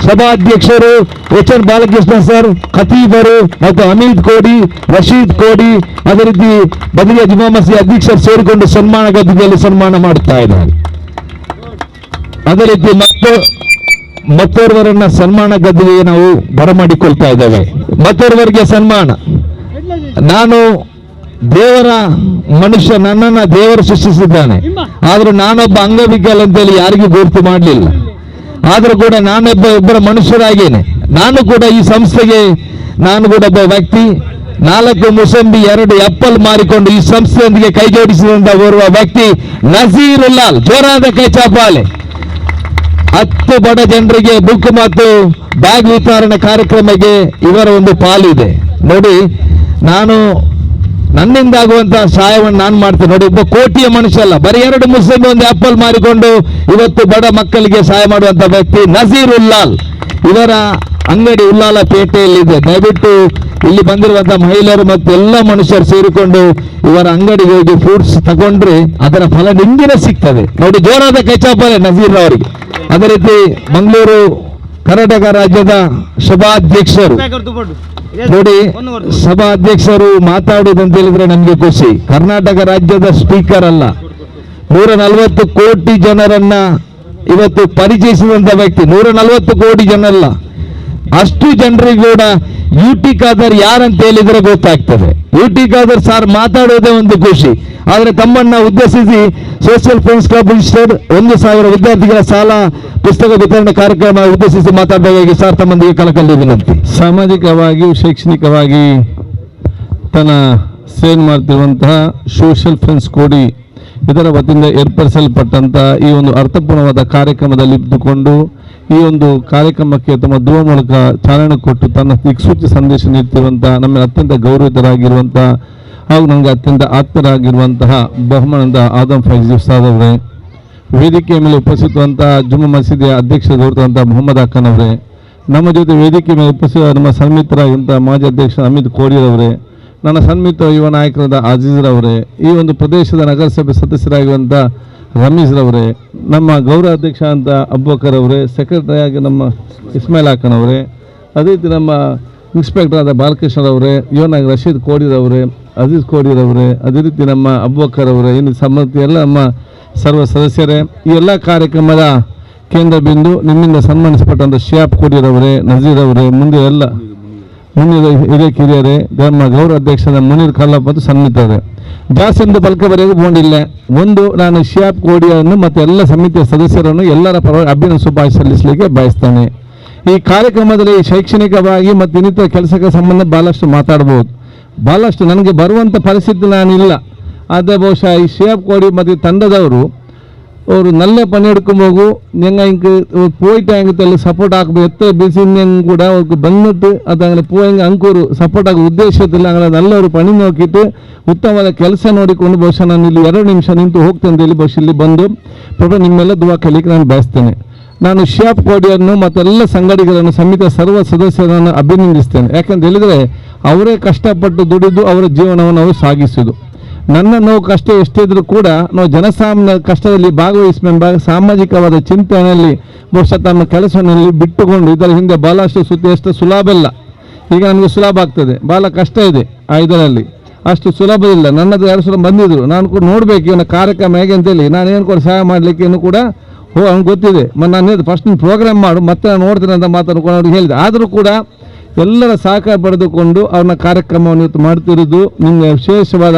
ಸಭಾಧ್ಯಕ್ಷರು ಎಚ್.ಎನ್. ಬಾಲಕೃಷ್ಣ ಸರ್, ಖತೀಬರು ಮತ್ತು ಅಮೀದ್ ಕೋಡಿ, ರಶೀದ್ ಕೋಡಿ, ಅದೇ ರೀತಿ ಬದಲಿಯ ಜುಮಾ ಮಸೀದಿ ಅಧ್ಯಕ್ಷರು ಸೇರಿಕೊಂಡು ಸನ್ಮಾನ ಗದ್ದಿಗೆಯಲ್ಲಿ ಸನ್ಮಾನ ಮಾಡುತ್ತಾ ಇದ್ದಾರೆ. ಅದೇ ರೀತಿ ಮತ್ತೋರ್ವರನ್ನ ಸನ್ಮಾನ ಗದ್ದಿಗೆ ನಾವು ಬರಮಾಡಿಕೊಳ್ತಾ ಇದ್ದೇವೆ. ಮತ್ತೋರ್ವರಿಗೆ ಸನ್ಮಾನ. ನಾನು ದೇವರ ಮನುಷ್ಯ, ನನ್ನನ್ನ ದೇವರು ಸೃಷ್ಟಿಸಿದ್ದಾನೆ, ಆದ್ರೂ ನಾನೊಬ್ಬ ಅಂಗವಿಕಲ ಅಂತೇಳಿ ಯಾರಿಗೂ ಗುರುತು ಮಾಡಲಿಲ್ಲ. ಆದ್ರೂ ಕೂಡ ಒಬ್ಬರ ಮನುಷ್ಯರಾಗೇನೆ ನಾನು ಕೂಡ ಈ ಸಂಸ್ಥೆಗೆ ನಾನು ಕೂಡ ಒಬ್ಬ ವ್ಯಕ್ತಿ. 4 ಮುಸಂಬಿ 2 ಆಪಲ್ ಮಾರಿಕೊಂಡು ಈ ಸಂಸ್ಥೆಯೊಂದಿಗೆ ಕೈ ಜೋಡಿಸಿದಂತ ಓರ್ವ ವ್ಯಕ್ತಿ ನಜೀರುಲ್ಲಾಲ್. ಜೋರಾದ ಕೈ ಚಾಪಾಲೆ. 10 ಬಡ ಜನರಿಗೆ ಬುಕ್ ಮತ್ತು ಬ್ಯಾಗ್ ವಿತರಣೆ ಕಾರ್ಯಕ್ರಮಕ್ಕೆ ಇವರ ಒಂದು ಪಾಲಿದೆ. ನೋಡಿ, ನನ್ನಿಂದ ಆಗುವಂತಹ ಸಹಾಯವನ್ನು ನಾನು ಮಾಡ್ತೇನೆ. ನೋಡಿ, ಒಬ್ಬ ಕೋಟಿಯ ಮನುಷ್ಯ ಅಲ್ಲ, ಬರೀ 2 ಮುಸ್ಲಿಂ ಒಂದು ಆಪಲ್ ಮಾರಿಕೊಂಡು ಇವತ್ತು ಬಡ ಮಕ್ಕಳಿಗೆ ಸಹಾಯ ಮಾಡುವಂತ ವ್ಯಕ್ತಿ ನಜೀರುಲ್ಲಾಲ್. ಇವರ ಅಂಗಡಿ ಉಲ್ಲಾಲ ಪೇಟೆಯಲ್ಲಿದೆ. ದಯವಿಟ್ಟು ಇಲ್ಲಿ ಬಂದಿರುವಂತಹ ಮಹಿಳೆಯರು ಮತ್ತು ಎಲ್ಲ ಮನುಷ್ಯರು ಸೇರಿಕೊಂಡು ಇವರ ಅಂಗಡಿಗೆ ಹೋಗಿ ಫ್ರೂಟ್ಸ್ ತಗೊಂಡ್ರೆ ಅದರ ಫಲ ನಿಮ್ಗೆ ಸಿಗ್ತದೆ. ನೋಡಿ, ಜೋರಾದ ಕೈಚಾಪಲೆ ನಜೀರ್ ಅವರಿಗೆ. ಅದೇ ರೀತಿ ಮಂಗಳೂರು ಕರ್ನಾಟಕ ರಾಜ್ಯದ ಸಭಾಧ್ಯಕ್ಷರು, ನೋಡಿ, ಸಭಾಧ್ಯಕ್ಷರು ಮಾತಾಡುವುದಂತ ಹೇಳಿದ್ರೆ ನಮ್ಗೆ ಖುಷಿ. ಕರ್ನಾಟಕ ರಾಜ್ಯದ ಸ್ಪೀಕರ್ ಅಲ್ಲ, 140 ಕೋಟಿ ಜನರನ್ನ ಇವತ್ತು ಪರಿಚಯಿಸಿದಂತ ವ್ಯಕ್ತಿ. 140 ಕೋಟಿ ಜನರಲ್ಲ, ಅಷ್ಟು ಜನರಿಗೆ ಕೂಡ ಯುಟಿ ಖಾದರ್ ಯಾರಂತ ಹೇಳಿದ್ರೆ ಗೊತ್ತಾಗ್ತದೆ. ಯುಟಿ ಖಾದರ್ ಸಾರ್ ಮಾತಾಡೋದೇ ಒಂದು ಖುಷಿ. ಆದ್ರೆ ತಮ್ಮನ್ನ ಉದ್ದೇಶಿಸಿ ಸೋಷಿಯಲ್ ಫ್ರೆಂಡ್ಸ್ ಕ್ಲಬ್ ಇನ್ಸ್ಟೆಡ್ 1,000 ವಿದ್ಯಾರ್ಥಿಗಳ ಸಾಲ ಪುಸ್ತಕ ವಿತರಣೆ ಕಾರ್ಯಕ್ರಮ ಉದ್ದೇಶಿಸಿ ಮಾತಾಡಬೇಕಾಗಿ ಸರ್ ತಮ್ಮೊಂದಿಗೆ ಕಳಕಳಿ ವಿನಂತಿ. ಸಾಮಾಜಿಕವಾಗಿ ಶೈಕ್ಷಣಿಕವಾಗಿ ತನ್ನ ಸೇವೆ ಮಾಡ್ತಿರುವಂತಹ ಸೋಷಿಯಲ್ ಫ್ರೆಂಡ್ಸ್ ಕೋಡಿ ಇದರ ವತಿಯಿಂದ ಏರ್ಪಡಿಸಲ್ಪಟ್ಟಂತ ಈ ಒಂದು ಅರ್ಥಪೂರ್ಣವಾದ ಕಾರ್ಯಕ್ರಮದಲ್ಲಿ ಇದ್ದುಕೊಂಡು ಈ ಒಂದು ಕಾರ್ಯಕ್ರಮಕ್ಕೆ ತಮ್ಮ ಧ್ರುವ ಮೂಲಕ ಚಾಲನೆ ಕೊಟ್ಟು ತನ್ನ ದಿಕ್ಸೂಚಿ ಸಂದೇಶ ನೀಡ್ತಿರುವಂತಹ ನಮ್ಮ ಅತ್ಯಂತ ಗೌರವಿತರಾಗಿರುವಂತಹ ಹಾಗೂ ನನಗೆ ಅತ್ಯಂತ ಆಪ್ತರಾಗಿರುವಂತಹ ಬಹುಮಾನದ ಆದಮ್ ಫೈಜಿ ಉಸ್ತಾದ್ ಅವರೇ, ವೇದಿಕೆಯ ಮೇಲೆ ಉಪಸ್ಥಿತವಂತಹ ಜುಮ್ಮಾ ಮಸೀದಿಯ ಅಧ್ಯಕ್ಷರಾಗಿರುವಂತಹ ಮೊಹಮ್ಮದ್ ಅಕ್ಕನ್ ಅವರೇ, ನಮ್ಮ ಜೊತೆ ವೇದಿಕೆ ಮೇಲೆ ಉಪಸ್ಥಿತ ನಮ್ಮ ಸನ್ಮಿತರಾಗಿದ್ದಂಥ ಮಾಜಿ ಅಧ್ಯಕ್ಷ ಅಮಿತ್ ಕೋಡಿರವರೇ, ನನ್ನ ಸನ್ಮಿತ ಯುವ ನಾಯಕರಾದ ಅಜೀಜ್ರವರೇ, ಈ ಒಂದು ಪ್ರದೇಶದ ನಗರಸಭೆ ಸದಸ್ಯರಾಗಿರುವಂಥ ರಮೀಜ್ರವರೇ, ನಮ್ಮ ಗೌರವ ಅಧ್ಯಕ್ಷ ಅಂತ ಅಬ್ಬಕ್ಕರ್ ಅವರೇ, ಸೆಕ್ರೆಟರಿ ಆಗಿ ನಮ್ಮ ಇಸ್ಮಾಯಿಲ್ ಹಾಕನವರೇ, ಅದೇ ರೀತಿ ನಮ್ಮ ಇನ್ಸ್ಪೆಕ್ಟರ್ ಆದ ಬಾಲಕೃಷ್ಣರವರೇ, ಯುವ ನಾಯಕ ರಶೀದ್ ಕೋಡಿರವರೇ, ಅಜೀಜ್ ಕೋಡಿರವರೇ, ಅದೇ ರೀತಿ ನಮ್ಮ ಅಬ್ಬಕ್ಕರ್ ಅವರೇ, ಇನ್ನು ಸಂಬಂಧಿತ ಎಲ್ಲ ನಮ್ಮ ಸರ್ವ ಸದಸ್ಯರೇ, ಈ ಎಲ್ಲ ಕಾರ್ಯಕ್ರಮದ ಕೇಂದ್ರ ಬಿಂದು ನಿಮ್ಮಿಂದ ಸನ್ಮಾನಿಸಲ್ಪಟ್ಟಂಥ ಶಿಯಾಬ್ ಕೋಡಿರವರೇ, ನಜೀರ್ ಅವರೇ, ಮುಂದೆ ಎಲ್ಲ ಮುಂದಿನ ಹಿರಿಯ ಕಿರಿಯರೇ, ನಮ್ಮ ಗೌರವ ಅಧ್ಯಕ್ಷರ ಮುನೀರ್ ಕಲ್ಲಪ್ಪ ಮತ್ತು ಸನ್ಮಿತರೇ, ಜಾಸ್ತಿ ಒಂದು ಬಲ್ಕವರೆಗೂ ಬೋಂಡಿಲ್ಲ. ಒಂದು, ನಾನು ಶಿಯಾಬ್ ಕೋಡಿಯನ್ನು ಮತ್ತು ಎಲ್ಲ ಸಮಿತಿಯ ಸದಸ್ಯರನ್ನು ಎಲ್ಲರ ಪರವಾಗಿ ಅಭಿನಂದನೆ ಶುಭಾಶಯ ಸಲ್ಲಿಸಲಿಕ್ಕೆ ಬಯಸ್ತೇನೆ. ಈ ಕಾರ್ಯಕ್ರಮದಲ್ಲಿ ಶೈಕ್ಷಣಿಕವಾಗಿ ಮತ್ತು ಇನ್ನಿತರ ಕೆಲಸಕ್ಕೆ ಸಂಬಂಧ ಭಾಳಷ್ಟು ಮಾತಾಡ್ಬೋದು. ಭಾಳಷ್ಟು ನನಗೆ ಬರುವಂಥ ಪರಿಸ್ಥಿತಿ ನಾನಿಲ್ಲ. ಆದರೆ ಬಹುಶಃ ಈ ಶಿಯಾಬ್ ಕೋಡಿ ಮತ್ತು ತಂಡದವರು ஒரு நல்ல பணியெடுக்கும்போது நீங்கள் இங்கே போயிட்டு அங்கே சப்போர்ட் ஆகும் எத்தனை பிஸிங்க கூட அவருக்கு ಬಂದ್ಬಿಟ್ಟು ಅದು ಅಂಗಡಿ போய் ಅಂಗೆ ஒரு ಸಪೋರ್ಟ್ ಆಗೋ ಉದ್ದೇಶದಲ್ಲಿ ಅಂಗಡಿ நல்ல ஒரு ಪಣಿ ನೋಕಿಟ್ಟು ಉತ್ತಮವಾದ ಕೆಲಸ ನೋಡಿಕೊಂಡು ಬಹುಶಃ ನಾನು ಇಲ್ಲಿ 2 ನಿಮಿಷ ನಿಂತು ಹೋಗ್ತೇನೆ ಅಂತ ಹೇಳಿ ಬಹುಶಃ ಇಲ್ಲಿ ಬಂದು ಪ್ರಭು ನಿಮ್ಮೆಲ್ಲ ದುವಾ ಕಲಿಕ್ಕೆ ನಾನು ಬಯಸ್ತೇನೆ. ನಾನು ಶಿಯಾಬ್ ಕೋಡಿಯನ್ನು ಮತ್ತೆಲ್ಲ ಸಂಘಟನೆಗಳನ್ನು ಸಮಿತಿಯ ಸರ್ವ ಸದಸ್ಯರನ್ನು ಅಭಿನಂದಿಸ್ತೇನೆ. ಯಾಕಂತ ಹೇಳಿದರೆ ಅವರೇ ಕಷ್ಟಪಟ್ಟು ದುಡಿದು ಅವರ ಜೀವನವನ್ನು ಅವರು ಸಾಗಿಸುವುದು. ನನ್ನ ನೋವು ಕಷ್ಟ ಎಷ್ಟೇ ಇದ್ರೂ ಕೂಡ ನಾವು ಜನಸಾಮಾನ್ಯ ಕಷ್ಟದಲ್ಲಿ ಭಾಗವಹಿಸಬೇಕೆಂಬ ಸಾಮಾಜಿಕವಾದ ಚಿಂತನೆಯಲ್ಲಿ ಬಹುಶಃ ತಮ್ಮ ಕೆಲಸವನ್ನು ಬಿಟ್ಟುಕೊಂಡು ಇದರ ಹಿಂದೆ ಭಾಳಷ್ಟು ಸುದ್ದಿ ಅಷ್ಟು ಸುಲಭ ಇಲ್ಲ. ಈಗ ನನಗೆ ಸುಲಭ ಆಗ್ತದೆ, ಭಾಳ ಕಷ್ಟ ಇದೆ ಇದರಲ್ಲಿ, ಅಷ್ಟು ಸುಲಭ ಇಲ್ಲ. ನನ್ನದು 2 ಸಲ ಬಂದಿದ್ರು, ನಾನು ಕೂಡ ನೋಡಬೇಕು ಇವನ ಕಾರ್ಯಕ್ರಮ ಹೇಗೆ ಅಂತೇಳಿ ನಾನು ಏನು ಕೂಡ ಸಹಾಯ ಮಾಡಲಿಕ್ಕೆ ಏನು ಕೂಡ ಅವ್ನಿಗೆ ಗೊತ್ತಿದೆ. ನಾನು ಹೇಳಿದೆ ಫಸ್ಟ್ ನೀನು ಪ್ರೋಗ್ರಾಮ್ ಮಾಡು ಮತ್ತೆ ನಾನು ನೋಡ್ತೇನೆ ಅಂತ ಮಾತಾಡ್ಕೊಂಡು ಅವ್ರಿಗೆ ಹೇಳಿದೆ. ಆದರೂ ಕೂಡ ಎಲ್ಲರ ಸಹಕಾರ ಪಡೆದುಕೊಂಡು ಅವ್ರನ್ನ ಕಾರ್ಯಕ್ರಮವನ್ನು ಇವತ್ತು ಮಾಡ್ತಿರೋದು ನಿಮಗೆ ವಿಶೇಷವಾದ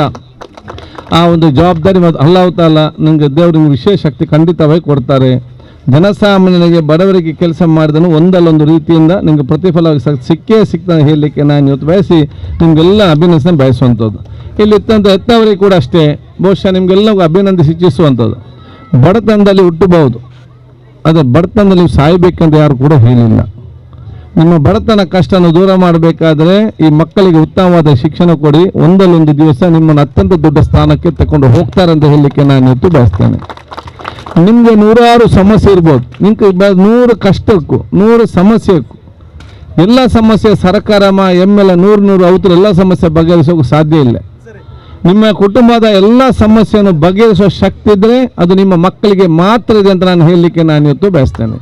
ಆ ಒಂದು ಜವಾಬ್ದಾರಿ ಮತ್ತು ಅಲ್ಲಾಹ್ ತಾಲ ನನಗೆ ದೇವರಿಗೆ ವಿಶೇಷ ಶಕ್ತಿ ಖಂಡಿತವಾಗಿ ಕೊಡ್ತಾರೆ. ಜನಸಾಮಾನ್ಯನಿಗೆ ಬಡವರಿಗೆ ಕೆಲಸ ಮಾಡಿದನು ಒಂದಲ್ಲೊಂದು ರೀತಿಯಿಂದ ನಿಮಗೆ ಪ್ರತಿಫಲವಾಗಿ ಸಿಕ್ಕೇ ಸಿಗ್ತಾನೆ ಹೇಳಲಿಕ್ಕೆ ನಾನು ಇವತ್ತು ಬಯಸಿ ನಿಮಗೆಲ್ಲ ಅಭಿನಂದನೆ ಬಯಸುವಂಥದ್ದು. ಇಲ್ಲಿ ಇತ್ತಂತ ಎತ್ತವರಿಗೆ ಕೂಡ ಅಷ್ಟೇ ಬಹುಶಃ ನಿಮಗೆಲ್ಲವೂ ಅಭಿನಂದಿಸಿ ಇಚ್ಛಿಸುವಂಥದ್ದು. ಬಡತನದಲ್ಲಿ ಹುಟ್ಟಬಹುದು, ಆದರೆ ಬಡತನದಲ್ಲಿ ಸಾಯಬೇಕಂತ ಯಾರು ಕೂಡ ಹೇಳಿಲ್ಲ. ನಿಮ್ಮ ಬಡತನ ಕಷ್ಟನ ದೂರ ಮಾಡಬೇಕಾದ್ರೆ ಈ ಮಕ್ಕಳಿಗೆ ಉತ್ತಮವಾದ ಶಿಕ್ಷಣ ಕೊಡಿ, ಒಂದಲ್ಲೊಂದು ದಿವಸ ನಿಮ್ಮನ್ನು ಅತ್ಯಂತ ದೊಡ್ಡ ಸ್ಥಾನಕ್ಕೆ ತಗೊಂಡು ಹೋಗ್ತಾರೆ ಅಂತ ಹೇಳಲಿಕ್ಕೆ ನಾನು ಇವತ್ತು ಬಯಸ್ತೇನೆ. ನಿಮಗೆ 100 ಸಮಸ್ಯೆ ಇರ್ಬೋದು, ನಿಮ್ಗೆ 100 ಕಷ್ಟಕ್ಕೂ 100 ಸಮಸ್ಯೆಕ್ಕೂ ಎಲ್ಲ ಸಮಸ್ಯೆ ಸರ್ಕಾರ ML 100 ಅವತ್ತು ಎಲ್ಲ ಸಮಸ್ಯೆ ಬಗೆಹರಿಸೋಕೆ ಸಾಧ್ಯ ಇಲ್ಲ. ನಿಮ್ಮ ಕುಟುಂಬದ ಎಲ್ಲ ಸಮಸ್ಯೆಯನ್ನು ಬಗೆಹರಿಸುವ ಶಕ್ತಿ ಇದ್ದರೆ ಅದು ನಿಮ್ಮ ಮಕ್ಕಳಿಗೆ ಮಾತ್ರ ಇದೆ ಅಂತ ನಾನು ಹೇಳಲಿಕ್ಕೆ ನಾನು ಇವತ್ತು ಬಯಸ್ತೇನೆ.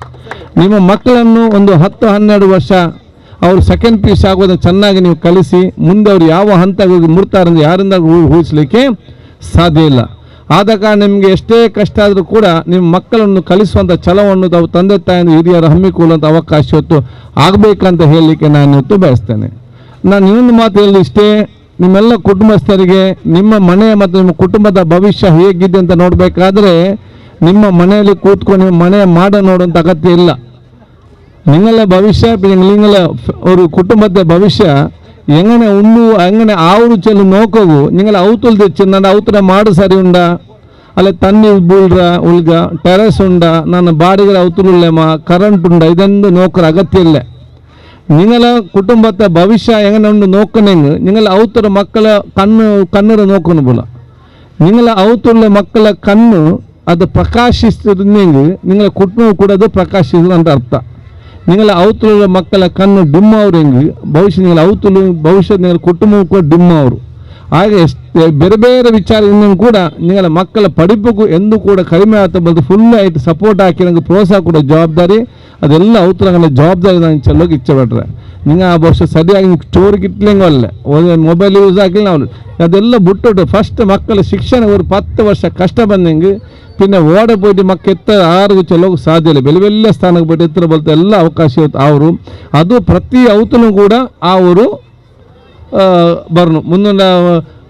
ನಿಮ್ಮ ಮಕ್ಕಳನ್ನು ಒಂದು 10-12 ವರ್ಷ ಅವರು ಸೆಕೆಂಡ್ ಪೀಸ್ ಆಗೋದನ್ನು ಚೆನ್ನಾಗಿ ನೀವು ಕಲಿಸಿ ಮುಂದೆ ಅವರು ಯಾವ ಹಂತಕ್ಕೆ ಮುಡ್ತಾರೆ ಅಂತ ಯಾರಿಂದ ಊಹಿಸಲಿಕ್ಕೆ ಸಾಧ್ಯ ಇಲ್ಲ. ಆದ ಕಾರಣ ನಿಮಗೆ ಎಷ್ಟೇ ಕಷ್ಟ ಆದರೂ ಕೂಡ ನಿಮ್ಮ ಮಕ್ಕಳನ್ನು ಕಲಿಸುವಂಥ ಛಲವನ್ನು ತಾವು ತಂದೆ ತಾಯಿಯಿಂದ ಹಿರಿಯರು ಹಮ್ಮಿಕೊಳ್ಳುವಂಥ ಅವಕಾಶ ಇವತ್ತು ಆಗಬೇಕಂತ ಹೇಳಲಿಕ್ಕೆ ನಾನು ಇವತ್ತು ಬಯಸ್ತೇನೆ. ನಾನು ಇನ್ನೊಂದು ಮಾತು ಹೇಳಿ ಇಷ್ಟೇ, ನಿಮ್ಮೆಲ್ಲ ಕುಟುಂಬಸ್ಥರಿಗೆ ನಿಮ್ಮ ಮನೆ ಮತ್ತು ನಿಮ್ಮ ಕುಟುಂಬದ ಭವಿಷ್ಯ ಹೇಗಿದೆ ಅಂತ ನೋಡಬೇಕಾದ್ರೆ ನಿಮ್ಮ ಮನೆಯಲ್ಲಿ ಕೂತ್ಕೊಂಡು ನಿಮ್ಮ ಮನೆ ನೋಡುವಂಥ ಅಗತ್ಯ ಇಲ್ಲ. നിങ്ങളുടെ ഭവിഷ്യ നിങ്ങളെ ഒരു കുടുംബത്തെ ഭവിഷ്യ എങ്ങനെ ഉണ്ണു എങ്ങനെ ആ ഒരു ചെല്ലു നോക്കൂ. നിങ്ങൾ ഔത്തുൽ തെച്ചുന്നുണ്ട്, ഔത്തുടെ മാട് സരി ഉണ്ടാ അല്ലെ തന്നി ബൂൾರ ಉಳ್ಗ ಟೆರೆಸ್ ಉಂಡ ನನ್ನ ಬಾಡಿಗೆ ಔತುಲುಳ್ಳೇಮ ಕರೆಂಟ್ ಉಂಡ ಇದೊಂದು ನೋಕರ ಅಗತ್ಯ ಇಲ್ಲ. നിങ്ങളെ കുടുംബത്തെ ഭവിഷ്യ എങ്ങനെ ഉണ്ട് നോക്കണമെങ്കിൽ നിങ്ങൾ ഔത്തുടെ മക്കളെ കണ്ണിറ് നോക്കുന്നു പോലെ നിങ്ങളെ ഔത്തുള്ള മക്കളെ കണ്ണ് ಅದು ಪ್ರಕಾಶಿಸುವುದೆಂಗೆ ನಿಗಳ ಕುಟುಂಬ ಕೂಡ ಅದು ಪ್ರಕಾಶಿಸುವುದು ಅಂತ ಅರ್ಥ. ನಿಗಳ ಔತುಲ ಮಕ್ಕಳ ಕಣ್ಣು ಡಿಮ್ ಅವರೆಂಗೆ ಭವಿಷ್ಯ ನಿಗಳ ಔತುಲು ಭವಿಷ್ಯ ನಿಗಳ ಕುಟುಂಬವು ಕೂಡ ಡಿಮ್ ಅವರು. ಹಾಗೆ ಬೇರೆ ಬೇರೆ ವಿಚಾರದಿಂದ ಕೂಡ ನಿಗಳ ಮಕ್ಕಳ ಪಡಿಪಕ್ಕೂ ಎಂದೂ ಕೂಡ ಕಡಿಮೆ ಆಗ್ತಾ ಬಂದು ಫುಲ್ ಆಯಿತು ಸಪೋರ್ಟ್ ಹಾಕಿ ನನಗೆ ಪ್ರೋತ್ಸಾಹ ಕೊಡೋ ಜವಾಬ್ದಾರಿ ಅದೆಲ್ಲ ಔತುಲಗಳ ಜವಾಬ್ದಾರಿ ನಾನು ಚೆಲ್ಲೋಗಿ ಇಚ್ಛೆ ಪಟ್ರೆ നിങ്ങൾ ആ വർഷം ಸರಿಯಾಗಿ ಸ್ಟೋರಿಗೆ ಇಟ್ಲೆಂಗಲ್ಲ ಮೊಬೈಲ್ ಯೂಸ್ ಆಗಿಲ್ಲ ನಾವು ಅದೆಲ್ಲ ಬಿಟ್ಟು ಫಸ್ಟ್ ಮಕ್ಕಳ ಶಿಕ್ಷಣ ಒಂದು 10 ವರ್ಷ ಕಷ್ಟ ಬಂದಂಗೆ പിന്നെ ಓಡ പോയിട്ട് ಮಕ್ಕ ಎತ್ತರ 6 ಚೆಲ್ಲೋಕೆ ಸಾಧ್ಯ ಇಲ್ಲ. ಬೆಲೆ ಬೆಲ್ಲ ಸ್ಥಾನಕ್ಕೆ ಬಿಟ್ಟು ಎತ್ತರ ಬಲ್ತ ಎಲ್ಲ ಅವಕಾಶ ಇರುತ್ತೆ ಅವರು ಅದು ಪ್ರತಿ ಔತನು ಕೂಡ ಅವರು ಬರ್ನು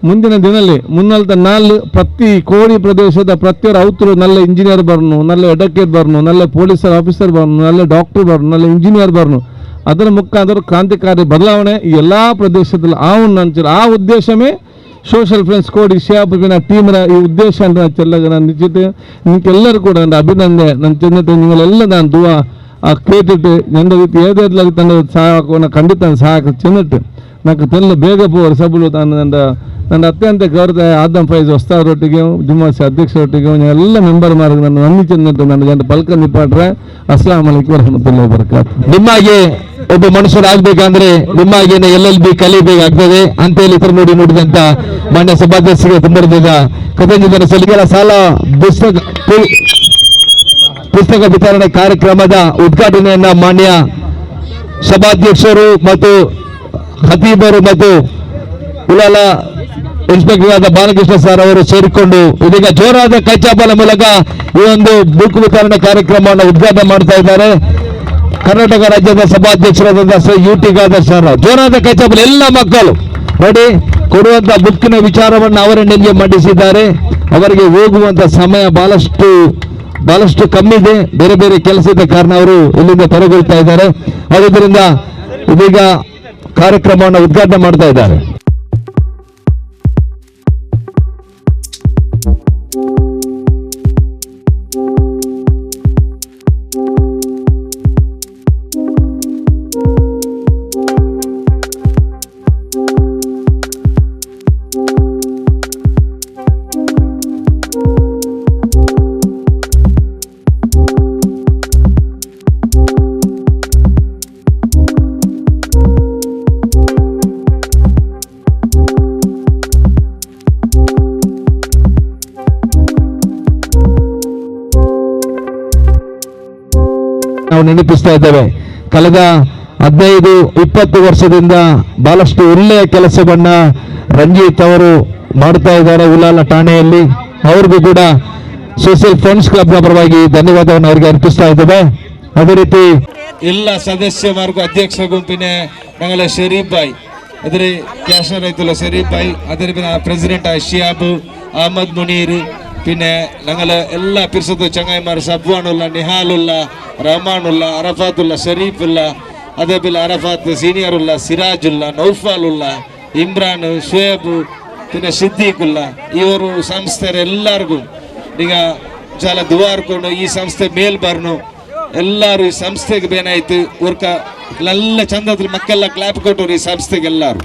ಮುಂದಿನ ದಿನಲ್ಲಿ ಮುನ್ನಲ್ತ ನಾಲ್ ಪ್ರತಿ ಕೋಡಿ ಪ್ರದೇಶದ ಪ್ರತಿಯೊಬ್ಬರು ಔತರು ನಲ್ಲ ಇಂಜಿನಿಯರ್ ಬರ್ನು, ನಲ್ಲ ಅಡ್ವೊಕೇಟ್ ಬರ್ನು, ನಲ್ಲ ಪೊಲೀಸರ್ ಆಫೀಸರ್ ಬರ್ನು, ನಲ್ಲ ಡಾಕ್ಟರ್ ಬರ್ನು, ನಲ್ಲ ಇಂಜಿನಿಯರ್ ಬರ್ನು. ಅದರ ಮುಖಾಂತರ ಕ್ರಾಂತಿಕಾರಿ ಬದಲಾವಣೆ ಈ ಎಲ್ಲ ಪ್ರದೇಶದಲ್ಲಿ ಆ ಉದ್ದೇಶವೇ ಸೋಷಲ್ ಫ್ರೆಂಡ್ಸ್ ಕೋಡಿ ಶಿಯಾಬಿನ ಟೀಮ್ನ ಈ ಉದ್ದೇಶ ಅಂತ ನಾನು ಚೆಲ್ಲಾಗ ನಾನು ನಿಶ್ಚಿತ ನಿಮಗೆಲ್ಲರೂ ಕೂಡ ನನ್ನ ಅಭಿನಂದನೆ ನನ್ನ ಚೆನ್ನತೆ ನಿಗಳೆಲ್ಲ ನಾನು ದುವಾ ಕೇಟಿಟ್ಟು ಎಂದ ರೀತಿ ಏದೇದ್ಲಾಗಿ ತಂಡ ಸಹಾಯಕವನ್ನು ಖಂಡಿತ ಸಹಾಯಕ ಚೆನ್ನಟ್ಟು నాకు తెల్ల బేగ పోరు సభలు తన ನನ್ನ ಅತ್ಯಂತ ಗೌರವ ಆದಂ ಫೈಜ್ ಹೊಸ್ತಾರೊಟ್ಟಿಗೆ ಜುಮ್ಮಾಸಿ ಅಧ್ಯಕ್ಷರೊಟ್ಟಿಗೆ ಎಲ್ಲ ಮೆಂಬರ್ ಮಾರ್ಗ ನನ್ನ ನಂದಿ ಚೆಂದ ನನ್ನ ಜನ ಪಲ್ಕ ನಿಪಾಟ್ರೆ ಅಸ್ಲಾಂ ಅಲೈಕುಂ ವರಹಮತುಲ್ಲಾಹಿ ವಬರಕಾತು. ನಿಮ್ಮಾಗೆ ಒಬ್ಬ ಮನುಷ್ಯರಾಗಬೇಕಂದ್ರೆ ನಿಮ್ಮಾಗೇನೆ LLB ಕಲಿಬೇಕಾಗ್ತದೆ ಅಂತ ಹೇಳಿ ನುಡಿದಂತ ಮಾನ್ಯ ಸಭಾಧ್ಯಕ್ಷರಿಗೆ ತುಂಬ ಕೃತಜ್ಞತೆ ಸಲ್ಲಿಕೆಲ್ಲ ಸಾಲ ಪುಸ್ತಕ ವಿತರಣೆ ಕಾರ್ಯಕ್ರಮದ ಉದ್ಘಾಟನೆಯನ್ನ ಮಾನ್ಯ ಸಭಾಧ್ಯಕ್ಷರು ಮತ್ತು ಖತೀಬರು ಮತ್ತು ಉಲಾಲ ಇನ್ಸ್ಪೆಕ್ಟರ್ ಆದ ಬಾಲಕೃಷ್ಣ ಸರ್ ಅವರು ಸೇರಿಕೊಂಡು ಇದೀಗ ಜೋರಾದ ಕೈಚಾಪಲ ಮೂಲಕ ಈ ಒಂದು ಬುಕ್ ವಿತರಣೆ ಕಾರ್ಯಕ್ರಮವನ್ನು ಉದ್ಘಾಟನೆ ಮಾಡ್ತಾ ಇದ್ದಾರೆ. ಕರ್ನಾಟಕ ರಾಜ್ಯದ ಸಭಾಧ್ಯಕ್ಷರಾದ UT ಖಾದರ್ ಸರ್ ಜೋರಾದ ಕೈಚಾಪಲ ಎಲ್ಲ ಮಕ್ಕಳು ನೋಡಿ ಕೊಡುವಂತ ಬುಕ್ಕಿನ ವಿಚಾರವನ್ನು ಅವರೇ ನಿಮಗೆ ಮಂಡಿಸಿದ್ದಾರೆ. ಅವರಿಗೆ ಹೋಗುವಂತ ಸಮಯ ಬಹಳಷ್ಟು ಕಮ್ಮಿ ಇದೆ, ಬೇರೆ ಬೇರೆ ಕೆಲಸದ ಕಾರಣ ಅವರು ಇಲ್ಲಿಂದ ಹೊರಗೊಳ್ತಾ ಇದ್ದಾರೆ. ಆದ್ದರಿಂದ ಇದೀಗ ಕಾರ್ಯಕ್ರಮವನ್ನು ಉದ್ಘಾಟನೆ ಮಾಡ್ತಾ ಇದ್ದಾರೆ. ನಾವು ನೆನಪಿಸ್ತಾ ಇದ್ದೇವೆ. ಕಳೆದ 15-20 ವರ್ಷದಿಂದ ಬಹಳಷ್ಟು ಒಳ್ಳೆಯ ಕೆಲಸವನ್ನ ರಂಜಿತ್ ಅವರು ಮಾಡ್ತಾ ಇದ್ದಾರೆ ಉಲಾಲ ಠಾಣೆಯಲ್ಲಿ. ಅವ್ರಿಗೂ ಕೂಡ ಸೋಷಿಯಲ್ ಫ್ರೆಂಡ್ಸ್ ಕ್ಲಬ್ನ ಪರವಾಗಿ ಧನ್ಯವಾದವನ್ನು ಅವರಿಗೆ ಅರ್ಪಿಸ್ತಾ ಇದ್ದೇವೆ. ಅದೇ ರೀತಿ ಎಲ್ಲ ಸದಸ್ಯಮಾರ್ಗು ಅಧ್ಯಕ್ಷ ಗುಂಪಿನ ഞങ്ങളെ ഷെരീഫ് ഭായ് അതിൽ ക്യാഷർ ആയിട്ടുള്ള ഷെരീഫ് ഭായ് അതിൽ പിന്നെ പ്രസിഡന്റ് ഷിയാബ് അഹമ്മദ് മുനീർ പിന്നെ ഞങ്ങൾ എല്ലാ പിരിസത്ത് ചങ്ങായിമാർ സബ്വാനുള്ള നിഹാലുള്ള റഹ്മാനുള്ള അറഫാത്തുള്ള ഷെരീഫുള്ള അതേപോലെ അറഫാത്ത് സീനിയറുള്ള സിറാജുള്ള നൗഫാലുള്ള ഇമ്രാൻ ഷുയേബ് പിന്നെ ಸಿದ್ದೀಕುಲ್ಲ ಇವರು ಸಂಸ್ಥೆಯ ಎಲ್ಲರಿಗೂ ಈಗ చాలా ದುವಾರ್ಕೊಂಡು ಈ ಸಂಸ್ಥೆ ಮೇಲ್ ಬರ್ನು ಎಲ್ಲರೂ ಈ ಸಂಸ್ಥೆಗೆ ಬೇನಾಯ್ತು ಊರ್ಕ ಎಲ್ಲ ಚಂದದಲ್ಲಿ ಮಕ್ಕೆಲ್ಲ ಕ್ಲಾಪ್ ಕೊಟ್ಟರು ಈ ಸಂಸ್ಥೆಗೆ ಎಲ್ಲರೂ.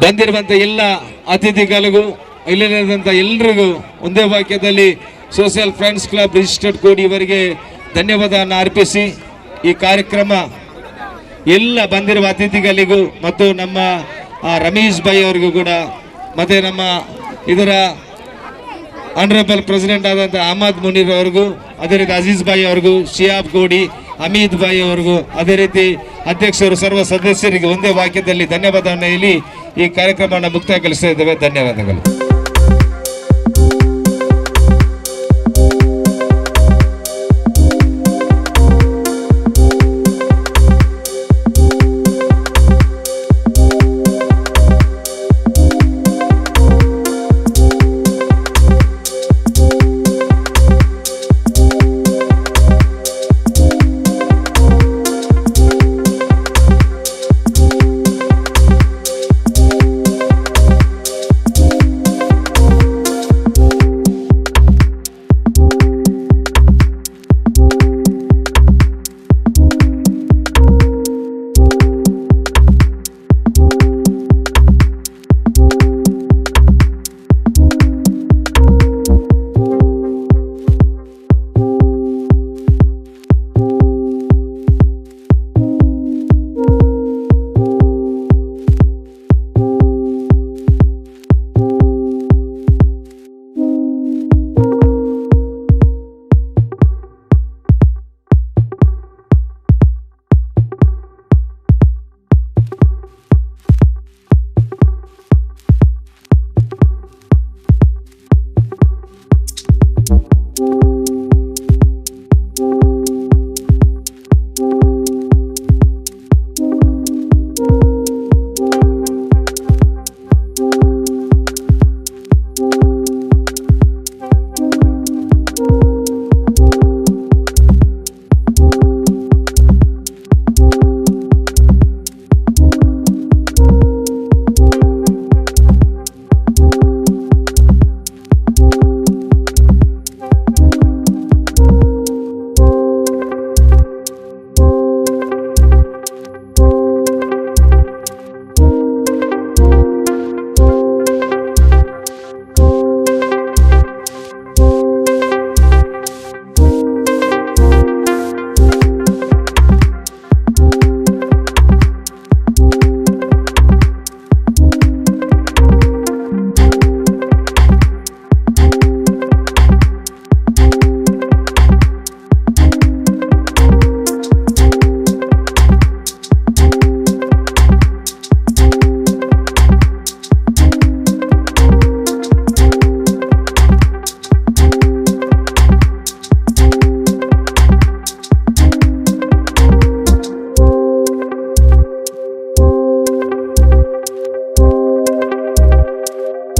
ಬಂದಿರುವಂತ ಎಲ್ಲ ಅತಿಥಿಗಳಿಗೂ ಇಲ್ಲಿರುವಂತ ಎಲ್ಲರಿಗೂ ಒಂದೇ ವಾಕ್ಯದಲ್ಲಿ social friends club registered code ಇವರಿಗೆ ಧನ್ಯವಾದವನ್ನು ಅರ್ಪಿಸಿ ಈ ಕಾರ್ಯಕ್ರಮ ಎಲ್ಲ ಬಂದಿರುವ ಅತಿಥಿಗಳಿಗೂ ಮತ್ತು ನಮ್ಮ ರಮೇಶ್ ಭಾಯ್ ಅವರಿಗೂ ಕೂಡ ಮತ್ತೆ ನಮ್ಮ ಇದರ ಆನರೇಬಲ್ ಪ್ರೆಸಿಡೆಂಟ್ ಆದಂಥ ಅಹಮದ್ ಮುನೀರ್ ಅವ್ರಿಗೂ ಅದೇ ರೀತಿ ಅಜೀಜ್ ಭಾಯ್ ಅವ್ರಿಗೂ ಶಿಯಾಬ್ ಗೋಡಿ ಅಮೀದ್ ಭಾಯ್ ಅವ್ರಿಗೂ ಅದೇ ರೀತಿ ಅಧ್ಯಕ್ಷರು ಸರ್ವ ಸದಸ್ಯರಿಗೆ ಒಂದೇ ವಾಕ್ಯದಲ್ಲಿ ಧನ್ಯವಾದವನ್ನು ಹೇಳಿ ಈ ಕಾರ್ಯಕ್ರಮವನ್ನು ಮುಕ್ತಾಯಗೊಳಿಸ್ತಾ ಇದ್ದೇವೆ. ಧನ್ಯವಾದಗಳು.